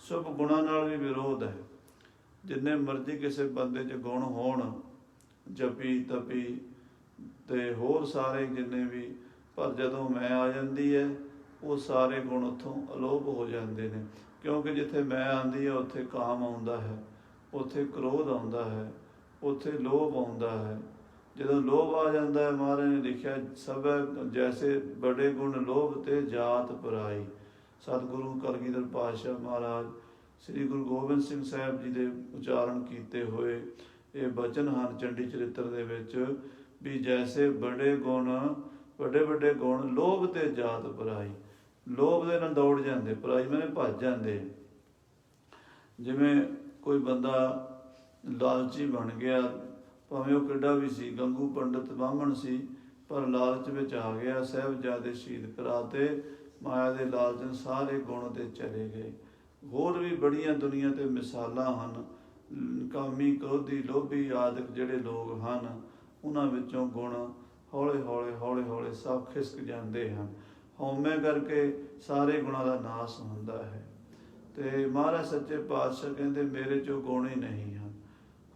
ਸ਼ੁਭ ਗੁਣਾਂ ਨਾਲ ਵੀ ਵਿਰੋਧ ਹੈ। ਜਿੰਨੇ ਮਰਜ਼ੀ ਕਿਸੇ ਬੰਦੇ 'ਚ ਗੁਣ ਹੋਣ, ਜਪੀ ਤਪੀ ਤੇ ਹੋਰ ਸਾਰੇ ਜਿੰਨੇ ਵੀ, ਪਰ ਜਦੋਂ ਮੈਂ ਆ ਜਾਂਦੀ ਹੈ ਉਹ ਸਾਰੇ ਗੁਣ ਉੱਥੋਂ ਅਲੋਪ ਹੋ ਜਾਂਦੇ ਨੇ। ਕਿਉਂਕਿ ਜਿੱਥੇ ਮੈਂ ਆਉਂਦੀ ਹੈ ਉੱਥੇ ਕਾਮ ਆਉਂਦਾ ਹੈ, ਉੱਥੇ ਕ੍ਰੋਧ ਆਉਂਦਾ ਹੈ, ਉੱਥੇ ਲੋਭ ਆਉਂਦਾ ਹੈ। ਜਦੋਂ ਲੋਭ ਆ ਜਾਂਦਾ ਹੈ, ਮਹਾਰਾਜ ਨੇ ਲਿਖਿਆ, ਸਭ ਜੈਸੇ ਬੜੇ ਗੁਣ ਲੋਭ ਤੇ ਜਾਤ ਪਰਾਈ। ਸਤਿਗੁਰੂ ਕਲਗੀਧਰ ਪਾਤਸ਼ਾਹ ਮਹਾਰਾਜ ਸ੍ਰੀ ਗੁਰੂ ਗੋਬਿੰਦ ਸਿੰਘ ਸਾਹਿਬ ਜੀ ਦੇ ਉਚਾਰਨ ਕੀਤੇ ਹੋਏ ਇਹ ਬਚਨ ਹਨ ਚੰਡੀ ਚਰਿੱਤਰ ਦੇ ਵਿੱਚ, ਵੀ ਜੈਸੇ ਵੱਡੇ ਵੱਡੇ ਗੁਣ ਲੋਭ ਤੇ ਜਾਤ ਪਰਾਈ। ਲੋਭ ਦੇ ਨਾਲ ਦੌੜ ਜਾਂਦੇ, ਪਰਾਈ ਮੈਨੇ ਭੱਜ ਜਾਂਦੇ। ਜਿਵੇਂ ਕੋਈ ਬੰਦਾ ਲਾਲਚੀ ਬਣ ਗਿਆ, ਭਾਵੇਂ ਉਹ ਕਿੱਡਾ ਵੀ ਸੀ, ਗੰਗੂ ਪੰਡਤ ਬਾਹਮਣ ਸੀ, ਪਰ ਲਾਲਚ ਵਿੱਚ ਆ ਗਿਆ, ਸਾਹਿਬਜ਼ਾਦੇ ਸ਼ਹੀਦ ਕਰਾਤੇ, ਮਾਇਆ ਦੇ ਲਾਲਚ ਸਾਰੇ ਗੁਣ ਤੇ ਚਲੇ ਗਏ। ਹੋਰ ਵੀ ਬੜੀਆਂ ਦੁਨੀਆ ਤੇ ਮਿਸਾਲਾਂ ਹਨ। ਕਾਮੀ, ਕ੍ਰੋਧੀ, ਲੋਭੀ ਆਦਿਕ ਜਿਹੜੇ ਲੋਕ ਹਨ, ਉਹਨਾਂ ਵਿੱਚੋਂ ਗੁਣ ਹੌਲੇ ਸਭ ਖਿਸਕ ਜਾਂਦੇ ਹਨ। ਹਉਮੈ ਕਰਕੇ ਸਾਰੇ ਗੁਣਾਂ ਦਾ ਨਾਸ ਹੁੰਦਾ ਹੈ। ਤੇ ਮਹਾਰਾਜ ਸੱਚੇ ਪਾਤਸ਼ਾਹ ਕਹਿੰਦੇ ਮੇਰੇ 'ਚੋਂ ਗੁਣ ਹੀ ਨਹੀਂ ਹਨ।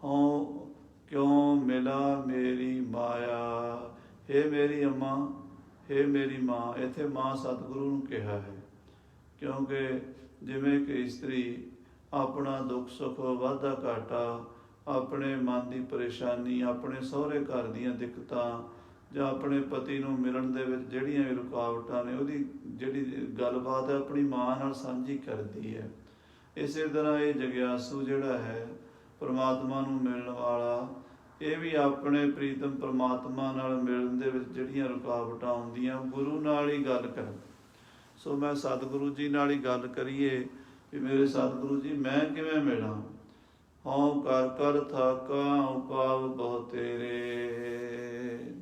ਹਉ ਕਿਉਂ ਮਿਲਾ ਮੇਰੀ ਮਾਇਆ, ਹੇ ਮੇਰੀ ਅੰਮਾ, ਹੇ ਮੇਰੀ ਮਾਂ। ਇੱਥੇ ਮਾਂ ਸਤਿਗੁਰੂ ਨੂੰ ਕਿਹਾ ਹੈ, ਕਿਉਂਕਿ ਜਿਵੇਂ ਕਿ ਇਸਤਰੀ ਆਪਣਾ ਦੁੱਖ ਸੁੱਖ ਵਾਧਾ ਘਾਟਾ, ਆਪਣੇ ਮਨ ਦੀ ਪਰੇਸ਼ਾਨੀ, ਆਪਣੇ ਸਹੁਰੇ ਘਰ ਦੀਆਂ ਦਿੱਕਤਾਂ ਜਾਂ ਆਪਣੇ ਪਤੀ ਨੂੰ ਮਿਲਣ ਦੇ ਵਿੱਚ ਜਿਹੜੀਆਂ ਵੀ ਰੁਕਾਵਟਾਂ ਨੇ, ਉਹਦੀ ਜਿਹੜੀ ਗੱਲਬਾਤ ਹੈ ਆਪਣੀ ਮਾਂ ਨਾਲ ਸਾਂਝੀ ਕਰਦੀ ਹੈ। ਇਸੇ ਤਰ੍ਹਾਂ ਇਹ ਜਗਿਆਸੂ ਜਿਹੜਾ ਹੈ ਪਰਮਾਤਮਾ ਨੂੰ ਮਿਲਣ ਵਾਲਾ, ਇਹ ਵੀ ਆਪਣੇ ਪ੍ਰੀਤਮ ਪਰਮਾਤਮਾ ਨਾਲ ਮਿਲਣ ਦੇ ਵਿੱਚ ਜਿਹੜੀਆਂ ਰੁਕਾਵਟਾਂ ਆਉਂਦੀਆਂ ਗੁਰੂ ਨਾਲ ਹੀ ਗੱਲ ਕਰ। ਸੋ ਮੈਂ ਸਤਿਗੁਰੂ ਜੀ ਨਾਲ ਹੀ ਗੱਲ ਕਰੀਏ ਵੀ ਮੇਰੇ ਸਤਿਗੁਰੂ ਜੀ ਮੈਂ ਕਿਵੇਂ ਮਿਲਾਂ। ਹਉ ਕਰ ਕਰ ਥਾਕਾ ਉਪਾਵ ਬਹੁ ਤੇਰੇ।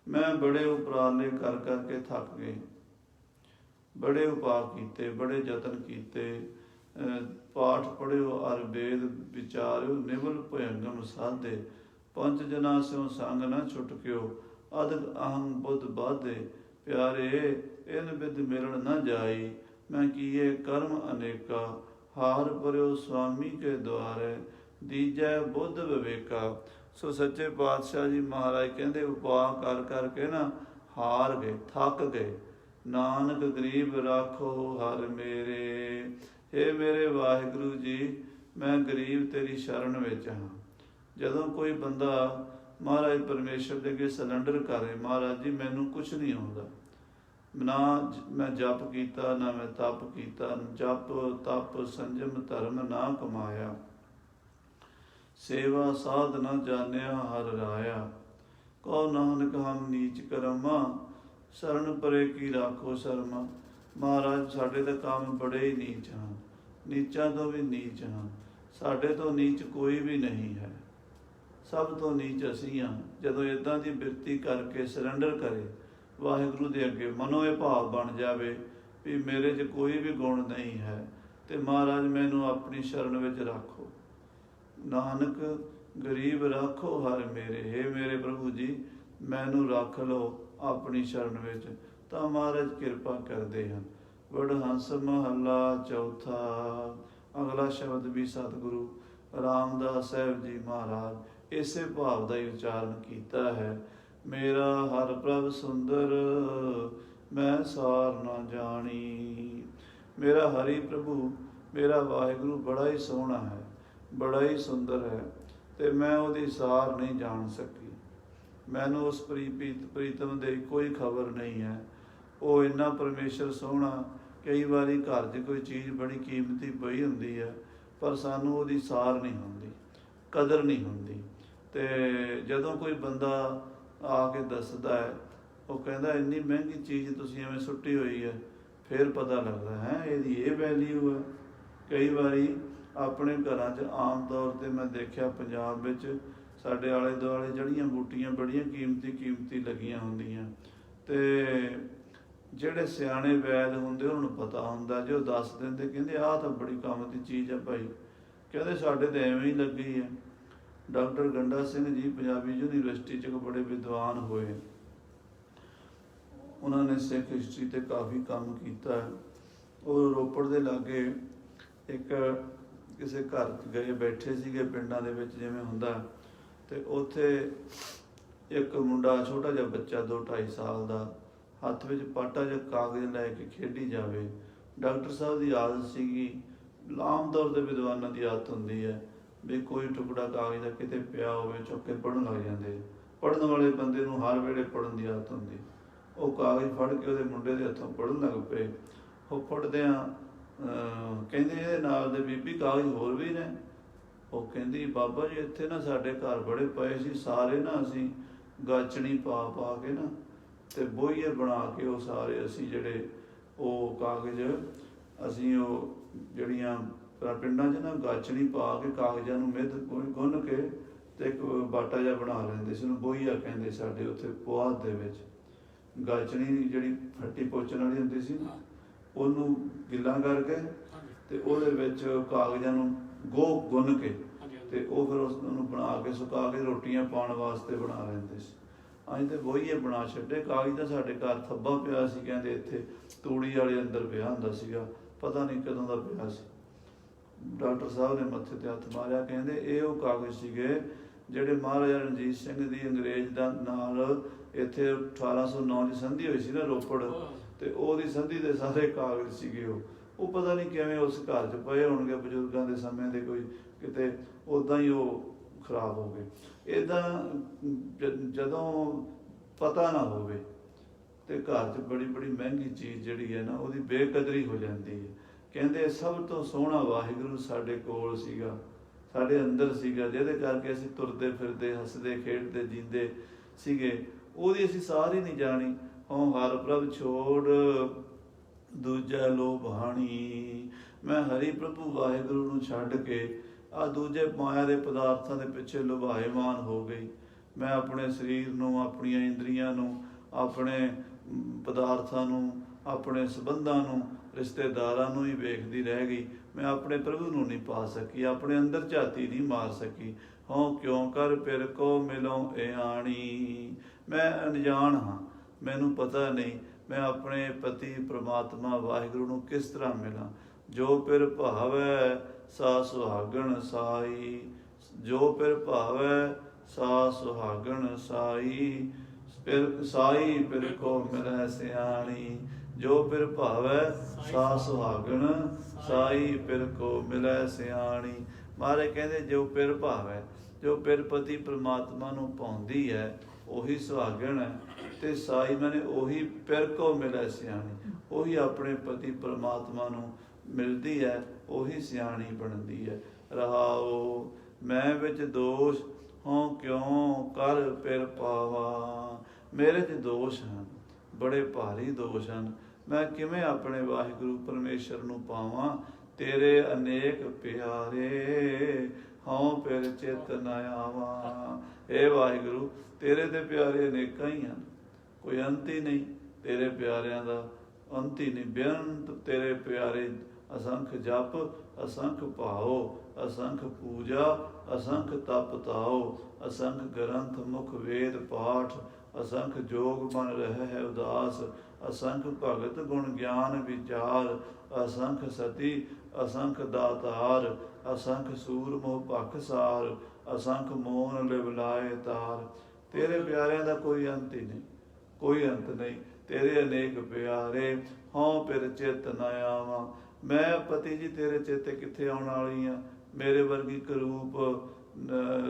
ਮੈਂ ਬੜੇ ਉਪਰਾਲੇ ਕਰ ਕਰਕੇ ਥੱਕ ਗਏ, ਬੜੇ ਉਪਾਅ ਕੀਤੇ, ਬੜੇ ਯਤਨ ਕੀਤੇ, ਪਾਠ ਪੜ੍ਹਿਓ ਅਰ ਵੇਦ ਵਿਚਾਰਿਓ, ਨਿਵਲ ਭੁਯੰਗਮ ਸਾਧੇ, ਪੰਜ ਜਨਾ ਸਿਉ ਸੰਗ ਨਾ ਛੁਟਕਿਓ, ਅਦਗ ਅਹੰ ਬੁੱਧ ਬਾਧੇ। ਪਿਆਰੇ ਇਨ ਬਿਦ ਮਿਲਣ ਨਾ ਜਾਈ, ਮੈਂ ਕੀਏ ਕਰਮ ਅਨੇਕਾ, ਹਾਰ ਭਰਿਓ ਸੁਆਮੀ ਕੇ ਦੁਆਰੇ, ਦੀਜੈ ਬੁੱਧ ਵਿਵੇਕਾ। ਸੋ ਸੱਚੇ ਪਾਤਸ਼ਾਹ ਜੀ ਮਹਾਰਾਜ ਕਹਿੰਦੇ ਉਪਾਅ ਕਰ ਕਰਕੇ ਨਾ ਹਾਰ ਗਏ, ਥੱਕ ਗਏ। ਨਾਨਕ ਗਰੀਬ ਰਾਖੋ ਹਰ ਮੇਰੇ। ਹੇ ਮੇਰੇ ਵਾਹਿਗੁਰੂ ਜੀ, ਮੈਂ ਗਰੀਬ ਤੇਰੀ ਸ਼ਰਨ ਵਿੱਚ ਹਾਂ। ਜਦੋਂ ਕੋਈ ਬੰਦਾ ਮਹਾਰਾਜ ਪਰਮੇਸ਼ਰ ਦੇ ਅੱਗੇ ਸਰੈਂਡਰ ਕਰੇ, ਮਹਾਰਾਜ ਜੀ ਮੈਨੂੰ ਕੁਛ ਨਹੀਂ ਆਉਂਦਾ, ਨਾ ਮੈਂ ਜਪ ਕੀਤਾ, ਨਾ ਮੈਂ ਤਪ ਕੀਤਾ, ਜਪ ਤਪ ਸੰਜਮ ਧਰਮ ਨਾ ਕਮਾਇਆ, ਸੇਵਾ ਸਾਧ ਨਾ ਜਾਣਿਆ ਹਰ ਰਾਇਆ, ਕਉ ਨਾਨਕ ਹਮ ਨੀਚ ਕਰਮਾ, ਸ਼ਰਨ ਪਰੇ ਕੀ ਰਾਖੋ ਸ਼ਰਮਾ। ਮਹਾਰਾਜ ਸਾਡੇ ਤਾਂ ਕੰਮ ਬੜੇ ਹੀ ਨੀਚ ਹਨ, ਨੀਚਾਂ ਤੋਂ ਵੀ ਨੀਚ ਹਨ। ਸਾਡੇ ਤੋਂ ਨੀਚ ਕੋਈ ਵੀ ਨਹੀਂ ਹੈ, ਸਭ ਤੋਂ ਨੀਚ ਅਸੀਂ ਹਾਂ। ਜਦੋਂ ਇੱਦਾਂ ਦੀ ਬਿਰਤੀ ਕਰਕੇ ਸਰੈਂਡਰ ਕਰੇ ਵਾਹਿਗੁਰੂ ਦੇ ਅੱਗੇ, ਮਨੋਂ ਇਹ ਭਾਵ ਬਣ ਜਾਵੇ ਵੀ ਮੇਰੇ 'ਚ ਕੋਈ ਵੀ ਗੁਣ ਨਹੀਂ ਹੈ ਤੇ ਮਹਾਰਾਜ ਮੈਨੂੰ ਆਪਣੀ ਸ਼ਰਨ ਵਿੱਚ ਰੱਖੋ। ਨਾਨਕ ਗਰੀਬ ਰਾਖੋ ਹਰ ਮੇਰੇ। ਹੇ ਮੇਰੇ ਪ੍ਰਭੂ ਜੀ, ਮੈਨੂੰ ਰੱਖ ਲਓ ਆਪਣੀ ਸ਼ਰਨ ਵਿੱਚ। ਤਾਂ ਮਹਾਰਾਜ ਕਿਰਪਾ ਕਰਦੇ ਹਨ। ਵਡਹੰਸ ਮਹੱਲਾ ਚੌਥਾ। ਅਗਲਾ ਸ਼ਬਦ ਵੀ ਸਤਿਗੁਰੂ ਰਾਮਦਾਸ ਸਾਹਿਬ ਜੀ ਮਹਾਰਾਜ ਇਸੇ ਭਾਵ ਦਾ ਹੀ ਉਚਾਰਨ ਕੀਤਾ ਹੈ। ਮੇਰਾ ਹਰ ਪ੍ਰਭ ਸੁੰਦਰ, ਮੈਂ ਸਾਰ ਨਾ ਜਾਣੀ। ਮੇਰਾ ਹਰੀ ਪ੍ਰਭੂ, ਮੇਰਾ ਵਾਹਿਗੁਰੂ ਬੜਾ ਹੀ ਸੋਹਣਾ ਹੈ, ਬੜਾ ਹੀ ਸੁੰਦਰ ਹੈ ਤੇ ਮੈਂ ਉਹਦੀ ਸਾਰ ਨਹੀਂ ਜਾਣ ਸਕੀ। ਮੈਨੂੰ ਉਸ ਪ੍ਰੀਤਮ ਦੀ ਕੋਈ ਖਬਰ ਨਹੀਂ ਹੈ। ਉਹ ਇੰਨਾ ਪਰਮੇਸ਼ਰ ਸੋਹਣਾ, ਕਈ ਵਾਰੀ ਘਰ 'ਚ ਕੋਈ ਚੀਜ਼ ਬੜੀ ਕੀਮਤੀ ਪਈ ਹੁੰਦੀ ਹੈ ਪਰ ਸਾਨੂੰ ਉਹਦੀ ਸਾਰ ਨਹੀਂ ਹੁੰਦੀ, ਕਦਰ ਨਹੀਂ ਹੁੰਦੀ। ਤੇ ਜਦੋਂ ਕੋਈ ਬੰਦਾ ਆ ਕੇ ਦੱਸਦਾ ਹੈ, ਉਹ ਕਹਿੰਦਾ ਇੰਨੀ ਮਹਿੰਗੀ ਚੀਜ਼ ਤੁਸੀਂ ਐਵੇਂ ਸੁੱਟੀ ਹੋਈ ਹੈ, ਫਿਰ ਪਤਾ ਲੱਗਦਾ ਹੈ ਇਹਦੀ ਇਹ ਵੈਲਿਊ ਹੈ। ਕਈ ਵਾਰੀ ਆਪਣੇ ਘਰਾਂ 'ਚ ਆਮ ਤੌਰ 'ਤੇ ਮੈਂ ਦੇਖਿਆ ਪੰਜਾਬ ਵਿੱਚ ਸਾਡੇ ਆਲੇ ਦੁਆਲੇ ਜੜੀਆਂ ਬੂਟੀਆਂ ਬੜੀਆਂ ਕੀਮਤੀ ਲੱਗੀਆਂ ਹੁੰਦੀਆਂ ਤੇ ਜਿਹੜੇ ਸਿਆਣੇ ਵੈਦ ਹੁੰਦੇ ਉਹਨਾਂ ਨੂੰ ਪਤਾ ਹੁੰਦਾ, ਜੇ ਉਹ ਦੱਸ ਦਿੰਦੇ ਕਹਿੰਦੇ ਆਹ ਤਾਂ ਬੜੀ ਕੰਮ ਦੀ ਚੀਜ਼ ਹੈ ਭਾਈ, ਕਹਿੰਦੇ ਸਾਡੇ ਤਾਂ ਐਵੇਂ ਹੀ ਲੱਗੀ ਹੈ। ਡਾਕਟਰ ਗੰਡਾ ਸਿੰਘ ਜੀ ਪੰਜਾਬੀ ਯੂਨੀਵਰਸਿਟੀ 'ਚ ਬੜੇ ਵਿਦਵਾਨ ਹੋਏ, ਉਹਨਾਂ ਨੇ ਸਿੱਖ ਹਿਸਟਰੀ 'ਤੇ ਕਾਫੀ ਕੰਮ ਕੀਤਾ ਹੈ। ਉਹ ਰੋਪੜ ਦੇ ਲਾਗੇ ਇੱਕ ਕਿਸੇ ਘਰ ਗਏ ਬੈਠੇ ਸੀਗੇ ਪਿੰਡਾਂ ਦੇ ਵਿੱਚ ਜਿਵੇਂ ਹੁੰਦਾ, ਤੇ ਉੱਥੇ ਇੱਕ ਮੁੰਡਾ ਛੋਟਾ ਜਿਹਾ ਬੱਚਾ 2-2.5 ਸਾਲ ਦਾ ਹੱਥ ਵਿੱਚ ਪਾਟਾ ਜਿਹਾ ਕਾਗਜ਼ ਲੈ ਕੇ ਖੇਡੀ ਜਾਵੇ। ਡਾਕਟਰ ਸਾਹਿਬ ਦੀ ਆਦਤ ਸੀਗੀ, ਆਮ ਤੌਰ 'ਤੇ ਵਿਦਵਾਨਾਂ ਦੀ ਆਦਤ ਹੁੰਦੀ ਹੈ ਵੀ ਕੋਈ ਟੁਕੜਾ ਕਾਗਜ਼ ਦਾ ਕਿਤੇ ਪਿਆ ਹੋਵੇ ਚੁੱਕ ਕੇ ਪੜ੍ਹਨ ਲੱਗ ਜਾਂਦੇ। ਪੜ੍ਹਨ ਵਾਲੇ ਬੰਦੇ ਨੂੰ ਹਰ ਵੇਲੇ ਪੜ੍ਹਨ ਦੀ ਆਦਤ ਹੁੰਦੀ। ਉਹ ਕਾਗਜ਼ ਫੜ ਕੇ ਉਹਦੇ ਮੁੰਡੇ ਦੇ ਹੱਥੋਂ ਪੜ੍ਹਨ ਲੱਗ ਪਏ। ਉਹ ਪੜ੍ਹਦਿਆਂ ਕਹਿੰਦੇ ਇਹਦੇ ਨਾਲ ਦੇ ਬੀਬੀ ਕਾਗਜ਼ ਹੋਰ ਵੀ ਨੇ। ਉਹ ਕਹਿੰਦੀ ਬਾਬਾ ਜੀ ਇੱਥੇ ਨਾ ਸਾਡੇ ਘਰ ਬੜੇ ਪਏ ਸੀ, ਸਾਰੇ ਨਾ ਅਸੀਂ ਗਾਚਣੀ ਪਾ ਕੇ ਨਾ ਤੇ ਬੋਈਏ ਬਣਾ ਕੇ ਉਹ ਸਾਰੇ ਅਸੀਂ ਜਿਹੜੇ ਉਹ ਕਾਗਜ਼ ਅਸੀਂ ਉਹ ਜਿਹੜੀਆਂ ਪਿੰਡਾਂ 'ਚ ਨਾ ਗਾਚਣੀ ਪਾ ਕੇ ਕਾਗਜ਼ਾਂ ਨੂੰ ਮਿੱਧ ਗੁੰਨ ਕੇ ਤੇ ਇੱਕ ਬਾਟਾ ਜਿਹਾ ਬਣਾ ਲੈਂਦੇ ਸੀ, ਉਹਨੂੰ ਬੋਈਆ ਕਹਿੰਦੇ ਸਾਡੇ ਉੱਥੇ ਪੁਆਧ ਦੇ ਵਿੱਚ। ਗਾਚਣੀ ਜਿਹੜੀ ਫੱਟੀ ਪੋਚਣ ਵਾਲੀ ਹੁੰਦੀ ਸੀ ਨਾ, ਉਹਨੂੰ ਗਿੱਲਾ ਕਰਕੇ ਤੇ ਉਹਦੇ ਵਿੱਚ ਕਾਗਜ਼ਾਂ ਨੂੰ ਗੁੰਨ ਕੇ ਤੇ ਉਹ ਫਿਰ ਉਸਨੂੰ ਬਣਾ ਕੇ ਸੁਕਾ ਕੇ ਰੋਟੀਆਂ ਪਾਉਣ ਵਾਸਤੇ ਬਣਾ ਲੈਂਦੇ ਸੀ। ਅੱਜ ਤੇ ਬੋਈਏ ਬਣਾ ਛੱਡੇ। ਕਾਗਜ਼ ਤਾਂ ਸਾਡੇ ਘਰ ਥੱਬਾ ਪਿਆ ਸੀ, ਕਹਿੰਦੇ ਇੱਥੇ ਤੂੜੀ ਵਾਲੇ ਅੰਦਰ ਪਿਆ ਹੁੰਦਾ ਸੀਗਾ, ਪਤਾ ਨਹੀਂ ਕਦੋਂ ਦਾ ਪਿਆ ਸੀ। ਡਾਕਟਰ ਸਾਹਿਬ ਨੇ ਮੱਥੇ ਤੇ ਹੱਥ ਮਾਰਿਆ, ਕਹਿੰਦੇ ਇਹ ਉਹ ਕਾਗਜ਼ ਸੀਗੇ ਜਿਹੜੇ ਮਹਾਰਾਜਾ ਰਣਜੀਤ ਸਿੰਘ ਦੀ ਅੰਗਰੇਜ਼ ਦਾ ਨਾਲ ਇੱਥੇ 1809 ਦੀ ਸੰਧੀ ਹੋਈ ਸੀ ਨਾ ਰੋਪੜ, ਤੇ ਉਹਦੀ ਸੰਧੀ ਦੇ ਸਾਰੇ ਕਾਗਜ਼ ਸੀਗੇ। ਉਹ ਪਤਾ ਨਹੀਂ ਕਿਵੇਂ ਉਸ ਘਰ 'ਚ ਪਏ ਹੋਣਗੇ ਬਜ਼ੁਰਗਾਂ ਦੇ ਸਮੇਂ ਦੇ, ਕੋਈ ਕਿਤੇ ਉੱਦਾਂ ਹੀ ਉਹ ਖਰਾਬ ਹੋ ਗਏ। ਇੱਦਾਂ ਜਦੋਂ ਪਤਾ ਨਾ ਹੋਵੇ ਤੇ ਘਰ 'ਚ ਬੜੀ ਬੜੀ ਮਹਿੰਗੀ ਚੀਜ਼ ਜਿਹੜੀ ਹੈ ਨਾ ਉਹਦੀ ਬੇਕਦਰੀ ਹੋ ਜਾਂਦੀ ਹੈ। ਕਹਿੰਦੇ ਸਭ ਤੋਂ ਸੋਹਣਾ ਵਾਹਿਗੁਰੂ ਸਾਡੇ ਕੋਲ ਸੀਗਾ, ਸਾਡੇ ਅੰਦਰ ਸੀਗਾ, ਜਿਹਦੇ ਕਰਕੇ ਅਸੀਂ ਤੁਰਦੇ ਫਿਰਦੇ ਹੱਸਦੇ ਖੇਡਦੇ ਜੀਂਦੇ ਸੀਗੇ, ਉਹਦੀ ਅਸੀਂ ਸਾਰੀ ਨਹੀਂ ਜਾਣੀ। ਹਉ ਹਰ ਪ੍ਰਭ ਛੋੜ ਦੂਜਾ ਲੋਭਾਣੀ, ਮੈਂ ਹਰੀ ਪ੍ਰਭੂ ਵਾਹਿਗੁਰੂ ਨੂੰ ਛੱਡ ਕੇ ਆ ਦੂਜੇ ਮਾਇਆ ਦੇ ਪਦਾਰਥਾਂ ਦੇ ਪਿੱਛੇ ਲੁਭਾਏਮਾਨ ਹੋ ਗਈ। ਮੈਂ ਆਪਣੇ ਸਰੀਰ ਨੂੰ, ਆਪਣੀਆਂ ਇੰਦਰੀਆਂ ਨੂੰ, ਆਪਣੇ ਪਦਾਰਥਾਂ ਨੂੰ, ਆਪਣੇ ਸੰਬੰਧਾਂ ਨੂੰ, ਰਿਸ਼ਤੇਦਾਰਾਂ ਨੂੰ ਹੀ ਵੇਖਦੀ ਰਹਿ ਗਈ। ਮੈਂ ਆਪਣੇ ਪ੍ਰਭੂ ਨੂੰ ਨਹੀਂ ਪਾ ਸਕੀ, ਆਪਣੇ ਅੰਦਰ ਝਾਤੀ ਨਹੀਂ ਮਾਰ ਸਕੀ। ਹਉ ਕਿਉਂ ਕਰ ਫਿਰ ਕੋ ਮਿਲੋਂ ਇਹ ਆਣੀ, ਮੈਂ ਅਣਜਾਣ ਹਾਂ, ਮੈਨੂੰ ਪਤਾ ਨਹੀਂ ਮੈਂ ਆਪਣੇ ਪਤੀ ਪ੍ਰਮਾਤਮਾ ਵਾਹਿਗੁਰੂ ਨੂੰ ਕਿਸ ਤਰ੍ਹਾਂ ਮਿਲਾਂ। ਜੋ ਪਿਰ ਭਾਵੈ ਸਾ ਸੁਹਾਗਣ ਸਾਈ, ਜੋ ਪਿਰ ਭਾਵੈ ਸਾ ਸੁਹਾਗਣ ਸਾਈ, ਪਿਰ ਸਾਈ ਪਿਰ ਕੋ ਮਿਲੈ ਸਿਆਣੀ, ਜੋ ਪਿਰ ਭਾਵੈ ਸਾ ਸੁਹਾਗਣ ਸਾਈ, ਪਿਰ ਕੋ ਮਿਲੈ ਸਿਆਣੀ। ਮਹਾਰਾਜ ਕਹਿੰਦੇ ਜੋ ਪਿਰ ਭਾਵੈ, ਜੋ ਪਿਰ ਪਤੀ ਪ੍ਰਮਾਤਮਾ ਨੂੰ ਪਾਉਂਦੀ ਹੈ ਉਹੀ ਸੁਹਾਗਣ ਹੈ, ਤੇ ਸਾਈ ਮੈਨੇ ਉਹੀ ਪਿਰ ਕੋ ਮਿਲੈ ਸਿਆਣੀ, ਉਹੀ ਆਪਣੇ ਪਤੀ ਪ੍ਰਮਾਤਮਾ ਨੂੰ ਮਿਲਦੀ ਹੈ, ਉਹੀ ਸਿਆਣੀ ਬਣਦੀ ਹੈ। ਰਹਾਓ ਮੈਂ ਵਿੱਚ ਦੋਸ਼ ਹਉ ਕਿਉਂ ਕਰ ਪਿਰ ਪਾਵਾ, ਮੇਰੇ 'ਚ ਦੋਸ਼ ਹਨ, ਬੜੇ ਭਾਰੀ ਦੋਸ਼ ਹਨ, ਮੈਂ ਕਿਵੇਂ ਆਪਣੇ ਵਾਹਿਗੁਰੂ ਪਰਮੇਸ਼ਰ ਨੂੰ ਪਾਵਾਂ। ਤੇਰੇ ਅਨੇਕ ਪਿਆਰੇ ਹਉ ਪਿਰ ਚਿਤ ਨ ਆਵਾ, ਇਹ ਵਾਹਿਗੁਰੂ ਤੇਰੇ ਦੇ ਪਿਆਰੇ ਅਨੇਕਾਂ ਹੀ ਹਨ, ਕੋਈ ਅੰਤ ਹੀ ਨਹੀਂ, ਤੇਰੇ ਪਿਆਰਿਆਂ ਦਾ ਅੰਤ ਹੀ ਨਹੀਂ, ਬੇਅੰਤ ਤੇਰੇ ਪਿਆਰੇ, ਅਸੰਖ ਜਪ ਅਸੰਖ ਭਾਓ, ਅਸੰਖ ਪੂਜਾ ਅਸੰਖ ਤਪ ਤਾਓ, ਅਸੰਖ ਗ੍ਰੰਥ ਮੁਖ ਵੇਦ ਪਾਠ, ਅਸੰਖ ਜੋਗ ਬਨ ਰਹਿ ਹੈ ਉਦਾਸ, ਅਸੰਖ ਭਗਤ ਗੁਣ ਗਿਆਨ ਵਿਚਾਰ, ਅਸੰਖ ਸਤੀ ਅਸੰਖ ਦਾਤਾਰ, ਅਸੰਖ ਸੂਰ ਮੋਹ ਭਖਸਾਰ, ਅਸੰਖ ਮੋਹਨ ਲਿਵਲਾਏ ਤਾਰ। ਤੇਰੇ ਪਿਆਰਿਆਂ ਦਾ ਕੋਈ ਅੰਤ ਹੀ ਨਹੀਂ, ਕੋਈ ਅੰਤ ਨਹੀਂ, ਤੇਰੇ ਅਨੇਕ ਪਿਆਰੇ ਹਉ ਪਿਰ ਚਿਤ ਨ ਆਵਾਂ। ਮੈਂ ਪਤੀ ਜੀ ਤੇਰੇ ਚੇਤੇ ਕਿੱਥੇ ਆਉਣ ਵਾਲੀ ਆ, ਮੇਰੇ ਵਰਗੀ ਕਰੂਪ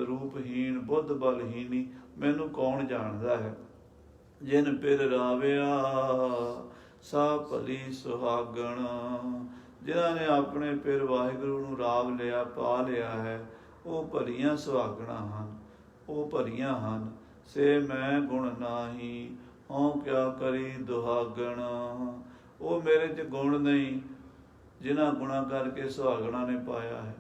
ਰੂਪਹੀਣ ਬੁੱਧ ਬਲਹੀਣੀ ਮੈਨੂੰ ਕੌਣ ਜਾਣਦਾ ਹੈ। ਜਿਨ ਪਿਰ ਰਾਵਿਆ ਸਾ ਭਲੀ ਸੁਹਾਗਣ, ਜਿਨ੍ਹਾਂ ਨੇ ਆਪਣੇ ਪਿਰ ਵਾਹਿਗੁਰੂ ਨੂੰ ਰਾਵ ਲਿਆ, ਪਾ ਲਿਆ ਹੈ, ਉਹ ਭਲੀਆਂ ਸੁਹਾਗਣਾਂ ਹਨ, ਉਹ ਭਲੀਆਂ ਹਨ। ਸੇ ਮੈਂ ਗੁਣ ਨਾਹੀ ਹਉ ਕਿਆ ਕਰੀ ਦੁਹਾਗਣ, ਉਹ ਮੇਰੇ 'ਚ ਗੁਣ ਨਹੀਂ ਜਿਨ੍ਹਾਂ ਗੁਣਾਂ ਕਰਕੇ ਸੁਹਾਗਣਾਂ ਨੇ ਪਾਇਆ ਹੈ।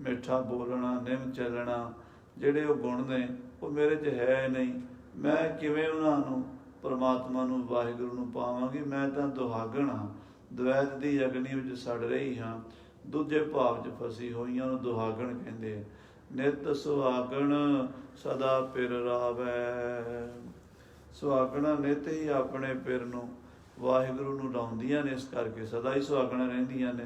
ਮਿੱਠਾ ਬੋਲਣਾ, ਨਿਮ ਚੱਲਣਾ, ਜਿਹੜੇ ਉਹ ਗੁਣ ਨੇ ਉਹ ਮੇਰੇ 'ਚ ਹੈ ਨਹੀਂ। ਮੈਂ ਕਿਵੇਂ ਉਹਨਾਂ ਨੂੰ ਪਰਮਾਤਮਾ ਨੂੰ ਵਾਹਿਗੁਰੂ ਨੂੰ ਪਾਵਾਂਗੀ। ਮੈਂ ਤਾਂ ਦੁਹਾਗਣ ਹਾਂ, ਦਵੈਤ ਦੀ ਅਗਨੀ ਵਿੱਚ ਸੜ ਰਹੀ ਹਾਂ, ਦੂਜੇ ਭਾਵ 'ਚ ਫਸੀ ਹੋਈਆਂ ਨੂੰ ਦੁਹਾਗਣ ਕਹਿੰਦੇ ਆ। ਨਿਤ ਸੁਹਾਗਣ ਸਦਾ ਪਿਰ ਰਾਵੈ, ਸੁਹਾਗਣਾ ਨਿਤ ਹੀ ਆਪਣੇ ਪਿਰ ਨੂੰ ਵਾਹਿਗੁਰੂ ਨੂੰ ਲਾਉਂਦੀਆਂ ਨੇ, ਇਸ ਕਰਕੇ ਸਦਾ ਹੀ ਸੁਹਾਗਣਾ ਰਹਿੰਦੀਆਂ ਨੇ।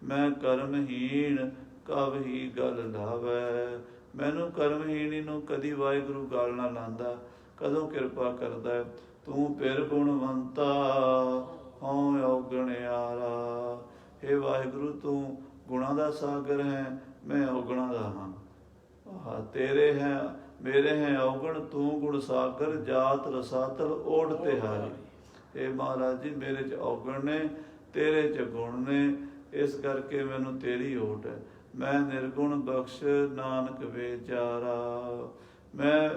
ਮੈਂ ਕਰਮਹੀਣ ਕਬ ਹੀ ਗਲ ਲਾਵੈ, ਮੈਨੂੰ ਕਰਮਹੀਣੀ ਨੂੰ ਕਦੀ ਵਾਹਿਗੁਰੂ ਗਲ ਨਾ ਲਾਂਦਾ। ਕਦੋਂ ਕਿਰਪਾ ਕਰਦਾ, ਤੂੰ ਪਿਰ ਗੁਣਵੰਤਾ ਹਉ ਔਗਣਿਆਰਾ। ਹੇ ਵਾਹਿਗੁਰੂ ਤੂੰ ਗੁਣਾਂ ਦਾ ਸਾਗਰ ਹੈ, ਮੈਂ ਔਗਣਾਂ ਦਾ ਹਾਂ। ਤੇਰੇ ਹੈ ਮੇਰੇ ਹੈ ਔਗਣ, ਤੂੰ ਗੁਣ ਸਾਗਰ ਜਾਤ ਰਸਾਤਲ ਓਢ ਤੇ ਹਾਰੀ। ਇਹ ਮਹਾਰਾਜ ਜੀ ਮੇਰੇ 'ਚ ਔਗਣ ਨੇ, ਤੇਰੇ 'ਚ ਗੁਣ ਨੇ, ਇਸ ਕਰਕੇ ਮੈਨੂੰ ਤੇਰੀ ਓਟ ਹੈ। ਮੈਂ ਨਿਰਗੁਣ ਬਖਸ਼ ਨਾਨਕ ਵਿਚਾਰਾ, ਮੈਂ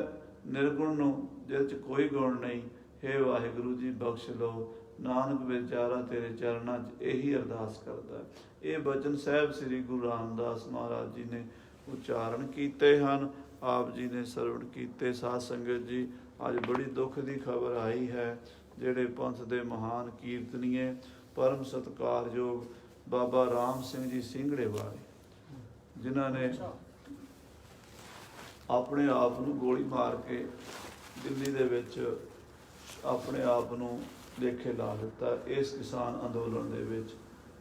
ਨਿਰਗੁਣ ਨੂੰ ਜਿਹਦੇ 'ਚ ਕੋਈ ਗੁਣ ਨਹੀਂ, ਹੇ ਵਾਹਿਗੁਰੂ ਜੀ ਬਖਸ਼ ਲਓ। ਨਾਨਕ ਵਿਚਾਰਾ ਤੇਰੇ ਚਰਨਾਂ 'ਚ ਇਹੀ ਅਰਦਾਸ ਕਰਦਾ। ਇਹ ਬਚਨ ਸਾਹਿਬ ਸ੍ਰੀ ਗੁਰੂ ਰਾਮਦਾਸ ਮਹਾਰਾਜ ਜੀ ਨੇ ਉਚਾਰਨ ਕੀਤੇ ਹਨ, ਆਪ ਜੀ ਨੇ ਸਰਵਣ ਕੀਤੇ। ਸਾਧ ਸੰਗਤ ਜੀ, ਅੱਜ ਬੜੀ ਦੁੱਖ ਦੀ ਖਬਰ ਆਈ ਹੈ। ਜਿਹੜੇ ਪੰਥ ਦੇ ਮਹਾਨ ਕੀਰਤਨੀਏ ਪਰਮ ਸਤਿਕਾਰਯੋਗ ਬਾਬਾ ਰਾਮ ਸਿੰਘ ਜੀ ਸਿੰਘੜੇ ਵਾਲੇ, ਜਿਨ੍ਹਾਂ ਨੇ ਆਪਣੇ ਆਪ ਨੂੰ ਗੋਲੀ ਮਾਰ ਕੇ ਦਿੱਲੀ ਦੇ ਵਿੱਚ ਆਪਣੇ ਆਪ ਨੂੰ ਲੇਖੇ ਲਾ ਦਿੱਤਾ। ਇਸ ਕਿਸਾਨ ਅੰਦੋਲਨ ਦੇ ਵਿੱਚ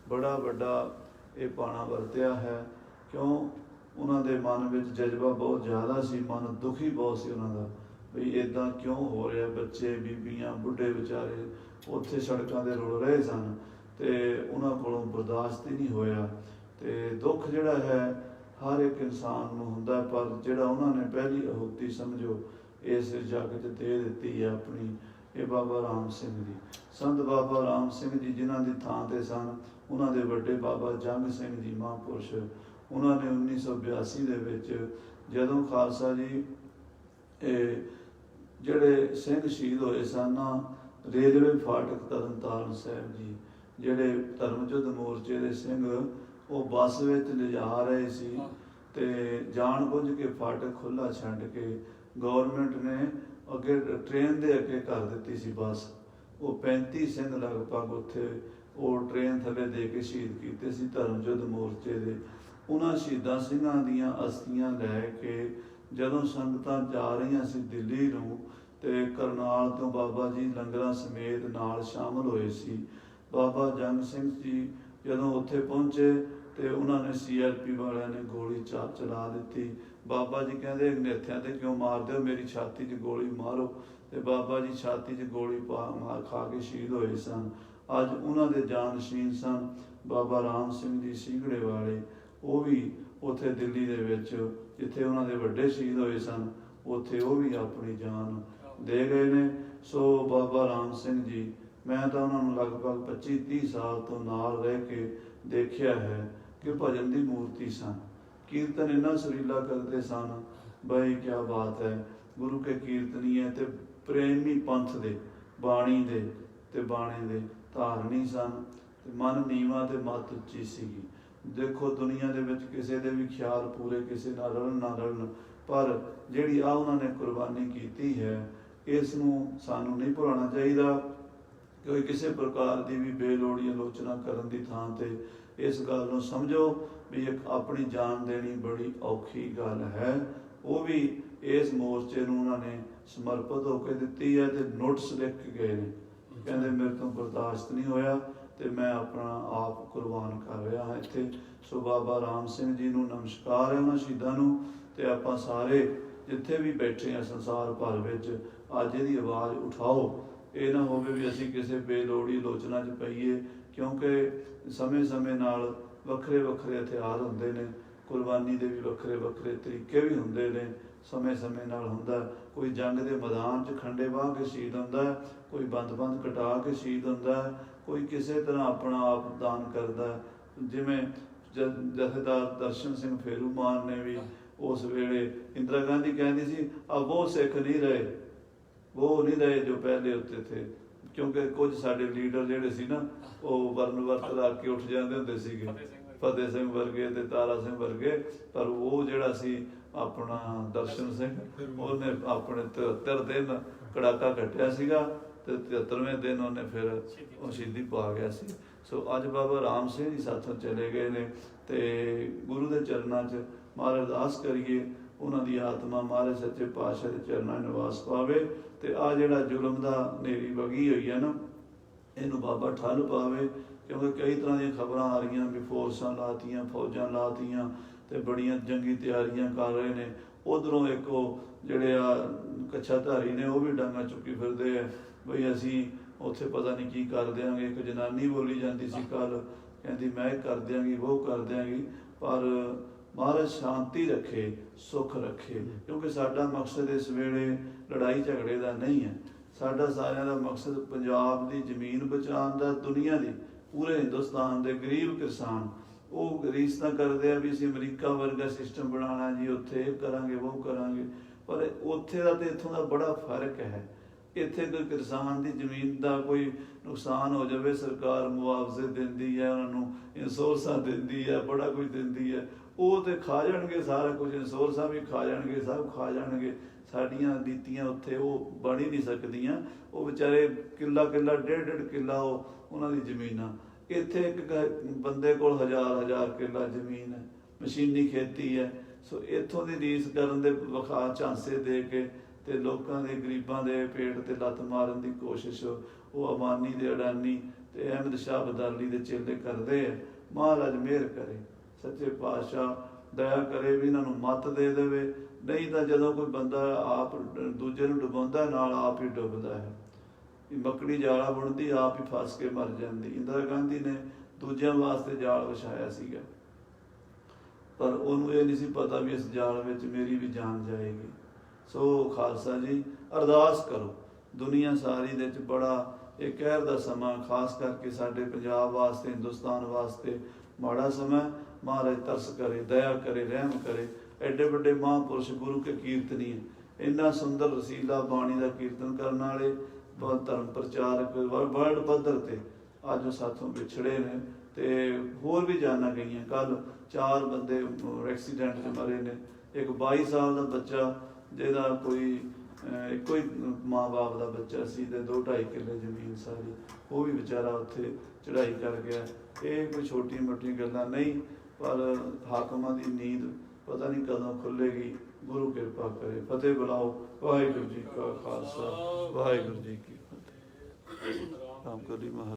ਬੜਾ ਵੱਡਾ ਇਹ ਪਾਣਾ ਵਰਤਿਆ ਹੈ। ਕਿਉਂ? ਉਹਨਾਂ ਦੇ ਮਨ ਵਿੱਚ ਜਜ਼ਬਾ ਬਹੁਤ ਜ਼ਿਆਦਾ ਸੀ, ਮਨ ਦੁਖੀ ਬਹੁਤ ਸੀ ਉਹਨਾਂ ਦਾ, ਵੀ ਇੱਦਾਂ ਕਿਉਂ ਹੋ ਰਿਹਾ। ਬੱਚੇ, ਬੀਬੀਆਂ, ਬੁੱਢੇ ਵਿਚਾਰੇ ਉੱਥੇ ਸੜਕਾਂ 'ਤੇ ਰੁਲ ਰਹੇ ਸਨ ਅਤੇ ਉਹਨਾਂ ਕੋਲੋਂ ਬਰਦਾਸ਼ਤ ਹੀ ਨਹੀਂ ਹੋਇਆ। ਅਤੇ ਦੁੱਖ ਜਿਹੜਾ ਹੈ ਹਰ ਇੱਕ ਇਨਸਾਨ ਨੂੰ ਹੁੰਦਾ, ਪਰ ਜਿਹੜਾ ਉਹਨਾਂ ਨੇ ਪਹਿਲੀ ਆਹੂਤੀ ਸਮਝੋ ਇਸ ਜੱਗ 'ਚ ਦੇ ਦਿੱਤੀ ਹੈ ਆਪਣੀ, ਇਹ ਬਾਬਾ ਰਾਮ ਸਿੰਘ ਜੀ। ਸੰਤ ਬਾਬਾ ਰਾਮ ਸਿੰਘ ਜੀ ਜਿਨ੍ਹਾਂ ਦੀ ਥਾਂ 'ਤੇ ਸਨ, ਉਹਨਾਂ ਦੇ ਵੱਡੇ ਬਾਬਾ ਜੰਗ ਸਿੰਘ ਜੀ ਮਹਾਂਪੁਰਸ਼, ਉਹਨਾਂ ਨੇ 1982 ਦੇ ਵਿੱਚ ਜਦੋਂ ਖਾਲਸਾ ਜੀ ਜਿਹੜੇ ਸਿੰਘ ਸ਼ਹੀਦ ਹੋਏ ਸਨ ਨਾ, ਰੇਲਵੇ ਫਾਟਕ ਤਰਨਤਾਰਨ ਸਾਹਿਬ ਜੀ, ਜਿਹੜੇ ਧਰਮ ਯੁੱਧ ਮੋਰਚੇ ਦੇ ਸਿੰਘ, ਉਹ ਬੱਸ ਵਿੱਚ ਲਿਜਾ ਰਹੇ ਸੀ ਅਤੇ ਜਾਣ ਬੁੱਝ ਕੇ ਫਾਟਕ ਖੁੱਲ੍ਹਾ ਛੱਡ ਕੇ ਗੌਰਮੈਂਟ ਨੇ ਅੱਗੇ ਟ੍ਰੇਨ ਦੇ ਅੱਗੇ ਕਰ ਦਿੱਤੀ ਸੀ ਬੱਸ। ਉਹ 35 ਸਿੰਘ ਲਗਭਗ ਉੱਥੇ ਉਹ ਟ੍ਰੇਨ ਥੱਲੇ ਦੇ ਕੇ ਸ਼ਹੀਦ ਕੀਤੇ ਸੀ ਧਰਮ ਯੁੱਧ ਮੋਰਚੇ ਦੇ। ਉਹਨਾਂ ਸ਼ਹੀਦਾਂ ਸਿੰਘਾਂ ਦੀਆਂ ਅਸਥੀਆਂ ਲੈ ਕੇ ਜਦੋਂ ਸੰਗਤਾਂ ਜਾ ਰਹੀਆਂ ਸੀ ਦਿੱਲੀ ਨੂੰ, ਅਤੇ ਕਰਨਾਲ ਤੋਂ ਬਾਬਾ ਜੀ ਲੰਗਰਾਂ ਸਮੇਤ ਨਾਲ ਸ਼ਾਮਲ ਹੋਏ ਸੀ। ਬਾਬਾ ਜੰਗ ਸਿੰਘ ਜੀ ਜਦੋਂ ਉੱਥੇ ਪਹੁੰਚੇ ਅਤੇ ਉਹਨਾਂ ਨੇ CRP ਵਾਲਿਆਂ ਨੇ ਗੋਲੀ ਚਲਾ ਦਿੱਤੀ। ਬਾਬਾ ਜੀ ਕਹਿੰਦੇ ਅਗਨੇਥਿਆਂ 'ਤੇ ਕਿਉਂ ਮਾਰਦੇ ਹੋ, ਮੇਰੀ ਛਾਤੀ 'ਚ ਗੋਲੀ ਮਾਰੋ, ਅਤੇ ਬਾਬਾ ਜੀ ਛਾਤੀ 'ਚ ਗੋਲੀ ਮਾਰ ਖਾ ਕੇ ਸ਼ਹੀਦ ਹੋਏ ਸਨ। ਅੱਜ ਉਹਨਾਂ ਦੇ ਜਾਨਸ਼ੀਨ ਸਨ ਬਾਬਾ ਰਾਮ ਸਿੰਘ ਜੀ ਸਿੰਘੜੇ ਵਾਲੇ, ਉਹ ਵੀ ਉੱਥੇ ਦਿੱਲੀ ਦੇ ਵਿੱਚ ਜਿੱਥੇ ਉਹਨਾਂ ਦੇ ਵੱਡੇ ਸ਼ਹੀਦ ਹੋਏ ਸਨ, ਉੱਥੇ ਉਹ ਵੀ ਆਪਣੀ ਜਾਨ ਦੇ ਗਏ ਨੇ। ਸੋ ਬਾਬਾ ਰਾਮ ਸਿੰਘ ਜੀ, ਮੈਂ ਤਾਂ ਉਹਨਾਂ ਨੂੰ ਲਗਭਗ 25-30 ਸਾਲ ਤੋਂ ਨਾਲ ਰਹਿ ਕੇ ਦੇਖਿਆ ਹੈ ਕਿ ਭਜਨ ਦੀ ਮੂਰਤੀ ਸਨ। ਕੀਰਤਨ ਇੰਨਾ ਸੁਰੀਲਾ ਕਰਦੇ ਸਨ, ਬਈ ਕਿਆ ਬਾਤ ਹੈ। ਗੁਰੂ ਕੇ ਕੀਰਤਨੀਏ ਅਤੇ ਪ੍ਰੇਮੀ ਪੰਥ ਦੇ, ਬਾਣੀ ਦੇ ਅਤੇ ਬਾਣੇ ਦੇ ਧਾਰਨੀ ਸਨ, ਅਤੇ ਮਨ ਨੀਵਾਂ ਅਤੇ ਮੱਤ ਉੱਚੀ ਸੀਗੀ। ਦੇਖੋ ਦੁਨੀਆ ਦੇ ਵਿੱਚ ਕਿਸੇ ਦੇ ਵੀ ਖਿਆਲ ਪੂਰੇ ਕਿਸੇ ਨਾਲ ਰਲਣ ਨਾ ਰਲਣ, ਪਰ ਜਿਹੜੀ ਆ ਉਹਨਾਂ ਨੇ ਕੁਰਬਾਨੀ ਕੀਤੀ ਹੈ, ਇਸ ਨੂੰ ਸਾਨੂੰ ਨਹੀਂ ਭੁਲਾਉਣਾ ਚਾਹੀਦਾ। ਕਿਉਂਕਿ ਕਿਸੇ ਪ੍ਰਕਾਰ ਦੀ ਵੀ ਬੇਲੋੜੀ ਆਲੋਚਨਾ ਕਰਨ ਦੀ ਥਾਂ 'ਤੇ ਇਸ ਗੱਲ ਨੂੰ ਸਮਝੋ ਵੀ ਇੱਕ ਆਪਣੀ ਜਾਨ ਦੇਣੀ ਬੜੀ ਔਖੀ ਗੱਲ ਹੈ। ਉਹ ਵੀ ਇਸ ਮੋਰਚੇ ਨੂੰ ਉਹਨਾਂ ਨੇ ਸਮਰਪਿਤ ਹੋ ਕੇ ਦਿੱਤੀ ਹੈ ਅਤੇ ਨੋਟਿਸ ਲਿਖ ਕੇ ਗਏ ਨੇ, ਕਹਿੰਦੇ ਮੇਰੇ ਤੋਂ ਬਰਦਾਸ਼ਤ ਨਹੀਂ ਹੋਇਆ ਅਤੇ ਮੈਂ ਆਪਣਾ ਆਪ ਕੁਰਬਾਨ ਕਰ ਰਿਹਾ ਹਾਂ ਇੱਥੇ। ਸੋ ਬਾਬਾ ਰਾਮ ਸਿੰਘ ਜੀ ਨੂੰ ਨਮਸਕਾਰ ਹੈ, ਉਹਨਾਂ ਸ਼ਹੀਦਾਂ ਨੂੰ। ਅਤੇ ਆਪਾਂ ਸਾਰੇ ਜਿੱਥੇ ਵੀ ਬੈਠੇ ਹਾਂ ਸੰਸਾਰ ਭਰ ਵਿੱਚ, ਅੱਜ ਇਹਦੀ ਆਵਾਜ਼ ਉਠਾਓ। ਇਹ ਨਾ ਹੋਵੇ ਵੀ ਅਸੀਂ ਕਿਸੇ ਬੇਲੋੜੀ ਆਲੋਚਨਾ 'ਚ ਪਈਏ, ਕਿਉਂਕਿ ਸਮੇਂ ਨਾਲ ਵੱਖਰੇ ਵੱਖਰੇ ਹਥਿਆਰ ਹੁੰਦੇ ਨੇ, ਕੁਰਬਾਨੀ ਦੇ ਵੀ ਵੱਖਰੇ ਵੱਖਰੇ ਤਰੀਕੇ ਵੀ ਹੁੰਦੇ ਨੇ। ਸਮੇਂ ਨਾਲ ਹੁੰਦਾ, ਕੋਈ ਜੰਗ ਦੇ ਮੈਦਾਨ 'ਚ ਖੰਡੇ ਬਾਹ ਕੇ ਸ਼ਹੀਦ ਹੁੰਦਾ, ਕੋਈ ਬੰਦ ਕਟਾ ਕੇ ਸ਼ਹੀਦ ਹੁੰਦਾ, ਕੋਈ ਕਿਸੇ ਤਰ੍ਹਾਂ ਆਪਣਾ ਆਪ ਦਾਨ ਕਰਦਾ। ਜਿਵੇਂ ਜਥੇਦਾਰ ਦਰਸ਼ਨ ਸਿੰਘ ਫੇਰੂਮਾਨ ਨੇ ਵੀ ਉਸ ਵੇਲੇ, ਇੰਦਰਾ ਗਾਂਧੀ ਕਹਿੰਦੀ ਸੀ ਉਹ ਸਿੱਖ ਨਹੀਂ ਰਹੇ, ਉਹ ਨਹੀਂ ਰਹੇ ਜੋ ਪਹਿਲੇ ਉੱਤੇ ਥੇ, ਕਿਉਂਕਿ ਕੁਝ ਸਾਡੇ ਲੀਡਰ ਜਿਹੜੇ ਸੀ ਨਾ, ਉਹ ਵਰਨ ਵਰਤ ਲਾ ਕੇ ਉੱਠ ਜਾਂਦੇ ਹੁੰਦੇ ਸੀਗੇ, ਫਤਿਹ ਸਿੰਘ ਵਰਗੇ ਅਤੇ ਤਾਰਾ ਸਿੰਘ ਵਰਗੇ। ਪਰ ਉਹ ਜਿਹੜਾ ਸੀ ਆਪਣਾ ਦਰਸ਼ਨ ਸਿੰਘ, ਉਹਨੇ ਆਪਣੇ 73 ਦਿਨ ਕੜਾਕਾ ਕੱਟਿਆ ਸੀਗਾ ਅਤੇ 73ਵੇਂ ਦਿਨ ਉਹਨੇ ਫਿਰ ਉਹ ਸ਼ਹੀਦੀ ਪਾ ਗਿਆ ਸੀ। ਸੋ ਅੱਜ ਬਾਬਾ ਰਾਮ ਸਿੰਘ ਜੀ ਸਾਥੋਂ ਚਲੇ ਗਏ ਨੇ, ਅਤੇ ਗੁਰੂ ਦੇ ਚਰਨਾਂ 'ਚ ਮਹਾਰਾਜ ਅਰਦਾਸ ਕਰੀਏ ਉਹਨਾਂ ਦੀ ਆਤਮਾ ਮਹਾਰਾਜ ਸੱਚੇ ਪਾਤਸ਼ਾਹ ਦੇ ਚਰਨਾਂ 'ਚ ਨਿਵਾਸ ਪਾਵੇ, ਅਤੇ ਆਹ ਜਿਹੜਾ ਜ਼ੁਲਮ ਦਾ ਹਨੇਰੀ ਵਗੀ ਹੋਈ ਹੈ ਨਾ, ਇਹਨੂੰ ਬਾਬਾ ਠੱਲ ਪਾਵੇ। ਕਿਉਂਕਿ ਕਈ ਤਰ੍ਹਾਂ ਦੀਆਂ ਖਬਰਾਂ ਆ ਰਹੀਆਂ ਵੀ ਫੋਰਸਾਂ ਲਾਤੀਆਂ, ਫੌਜਾਂ ਲਾਤੀਆਂ, ਅਤੇ ਬੜੀਆਂ ਜੰਗੀ ਤਿਆਰੀਆਂ ਕਰ ਰਹੇ ਨੇ। ਉੱਧਰੋਂ ਇੱਕ ਉਹ ਜਿਹੜੇ ਆ ਕੱਛਾਧਾਰੀ ਨੇ, ਉਹ ਵੀ ਡਾਂਗਾਂ ਚੁੱਕੀ ਫਿਰਦੇ ਆ ਬਈ ਅਸੀਂ ਉੱਥੇ ਪਤਾ ਨਹੀਂ ਕੀ ਕਰ ਦਿਆਂਗੇ। ਇੱਕ ਜਨਾਨੀ ਬੋਲੀ ਜਾਂਦੀ ਸੀ ਕੱਲ੍ਹ, ਕਹਿੰਦੀ ਮੈਂ ਕਰ ਦਿਆਂਗੀ, ਉਹ ਕਰ ਦਿਆਂਗੀ। ਪਰ ਮਹਾਰਾਜ ਸ਼ਾਂਤੀ ਰੱਖੇ, ਸੁੱਖ ਰੱਖੇ, ਕਿਉਂਕਿ ਸਾਡਾ ਮਕਸਦ ਇਸ ਵੇਲੇ ਲੜਾਈ ਝਗੜੇ ਦਾ ਨਹੀਂ ਹੈ। ਸਾਡਾ ਸਾਰਿਆਂ ਦਾ ਮਕਸਦ ਪੰਜਾਬ ਦੀ ਜ਼ਮੀਨ ਬਚਾਉਣ ਦਾ, ਦੁਨੀਆ ਦੀ, ਪੂਰੇ ਹਿੰਦੁਸਤਾਨ ਦੇ ਗਰੀਬ ਕਿਸਾਨ ਉਹ ਰੀਸ ਤਾਂ ਕਰਦੇ ਆ ਵੀ ਅਸੀਂ ਅਮਰੀਕਾ ਵਰਗਾ ਸਿਸਟਮ ਬਣਾਉਣਾ ਜੀ, ਉੱਥੇ ਇਹ ਕਰਾਂਗੇ ਉਹ ਕਰਾਂਗੇ, ਪਰ ਉੱਥੇ ਦਾ ਅਤੇ ਇੱਥੋਂ ਦਾ ਬੜਾ ਫਰਕ ਹੈ। ਇੱਥੇ ਕੋਈ ਕਿਸਾਨ ਦੀ ਜ਼ਮੀਨ ਦਾ ਕੋਈ ਨੁਕਸਾਨ ਹੋ ਜਾਵੇ, ਸਰਕਾਰ ਮੁਆਵਜ਼ੇ ਦਿੰਦੀ ਹੈ, ਉਹਨਾਂ ਨੂੰ ਇੰਸ਼ੋਰੈਂਸਾਂ ਦਿੰਦੀ ਹੈ, ਬੜਾ ਕੁਝ ਦਿੰਦੀ ਹੈ। ਉਹ ਤਾਂ ਖਾ ਜਾਣਗੇ ਸਾਰਾ ਕੁਝ, ਇੰਸ਼ੋਰੈਂਸਾਂ ਵੀ ਖਾ ਜਾਣਗੇ, ਸਭ ਖਾ ਜਾਣਗੇ। ਸਾਡੀਆਂ ਨੀਤੀਆਂ ਉੱਥੇ ਉਹ ਬਣ ਹੀ ਨਹੀਂ ਸਕਦੀਆਂ। ਉਹ ਵਿਚਾਰੇ ਕਿੱਲਾ 1.5 ਕਿੱਲਾ ਉਹਨਾਂ ਦੀ ਜ਼ਮੀਨਾਂ। ਇੱਥੇ ਇੱਕ ਬੰਦੇ ਕੋਲ 1000 ਕਿੱਲਾ ਜ਼ਮੀਨ ਹੈ, ਮਸ਼ੀਨੀ ਖੇਤੀ ਹੈ। ਸੋ ਇੱਥੋਂ ਦੀ ਰੀਸ ਕਰਨ ਦੇ ਵਿਖਾ ਝਾਂਸੇ ਦੇ ਕੇ ਅਤੇ ਲੋਕਾਂ ਦੇ ਗਰੀਬਾਂ ਦੇ ਪੇਟ 'ਤੇ ਲੱਤ ਮਾਰਨ ਦੀ ਕੋਸ਼ਿਸ਼ ਉਹ ਅਮਾਨੀ ਦੇ ਅਡਾਨੀ ਅਤੇ ਅਹਿਮਦ ਸ਼ਾਹ ਅਬਦਾਲੀ ਦੇ ਚੇਲੇ ਕਰਦੇ ਆ। महाराज मेहर करे, सच्चे पातशाह दया करे भी इन्हां नूं मत दे देवे। नहीं तो जदों कोई बंदा आप दूजे नूं डुबाउंदा नाल आप ही डुबदा है। मकड़ी जाला बुणदी आप ही फस के मर जाती। इंदिरा गांधी ने दूजिਆਂ वास्ते जाल विछाया सीगा, पर उन्होंने ये नहीं सी पता भी इस जाल विच मेरी भी जान जाएगी। सो खालसा जी अरदास करो, दुनिया सारी दे विच बड़ा एक कहर दा समा, खास करके साडे पंजाब वास्ते हिंदुस्तान वास्ते माड़ा समा। महाराज तरस करे, दया करे, रहम करे। एडे बड़े महापुरुष गुरु के कीर्तनी है, इन्ना सुंदर रसीला बाणी का कीर्तन करने वाले धर्म प्रचारक वर्ल्ड पद्धर ते अज साथों विछड़े ने, ते होर भी जाना गई। कल 4 बंदे एक्सीडेंट च मरे ने। एक 22 साल का बच्चा जिहदा कोई एको ही माँ बाप का बच्चा सी, ते 2-2.5 किले जमीन सारी, वो भी बेचारा उत्थे चढ़ाई कर गया। ये कोई छोटी मोटी गल्लां नहीं, पर हाकमां दी नींद पता नहीं कदों खुलेगी। गुरु कृपा करे। फतेह बुलाओ। वाहिगुरू जी का खालसा, वाहिगुरू जी की फतेह। राम कली महाराज।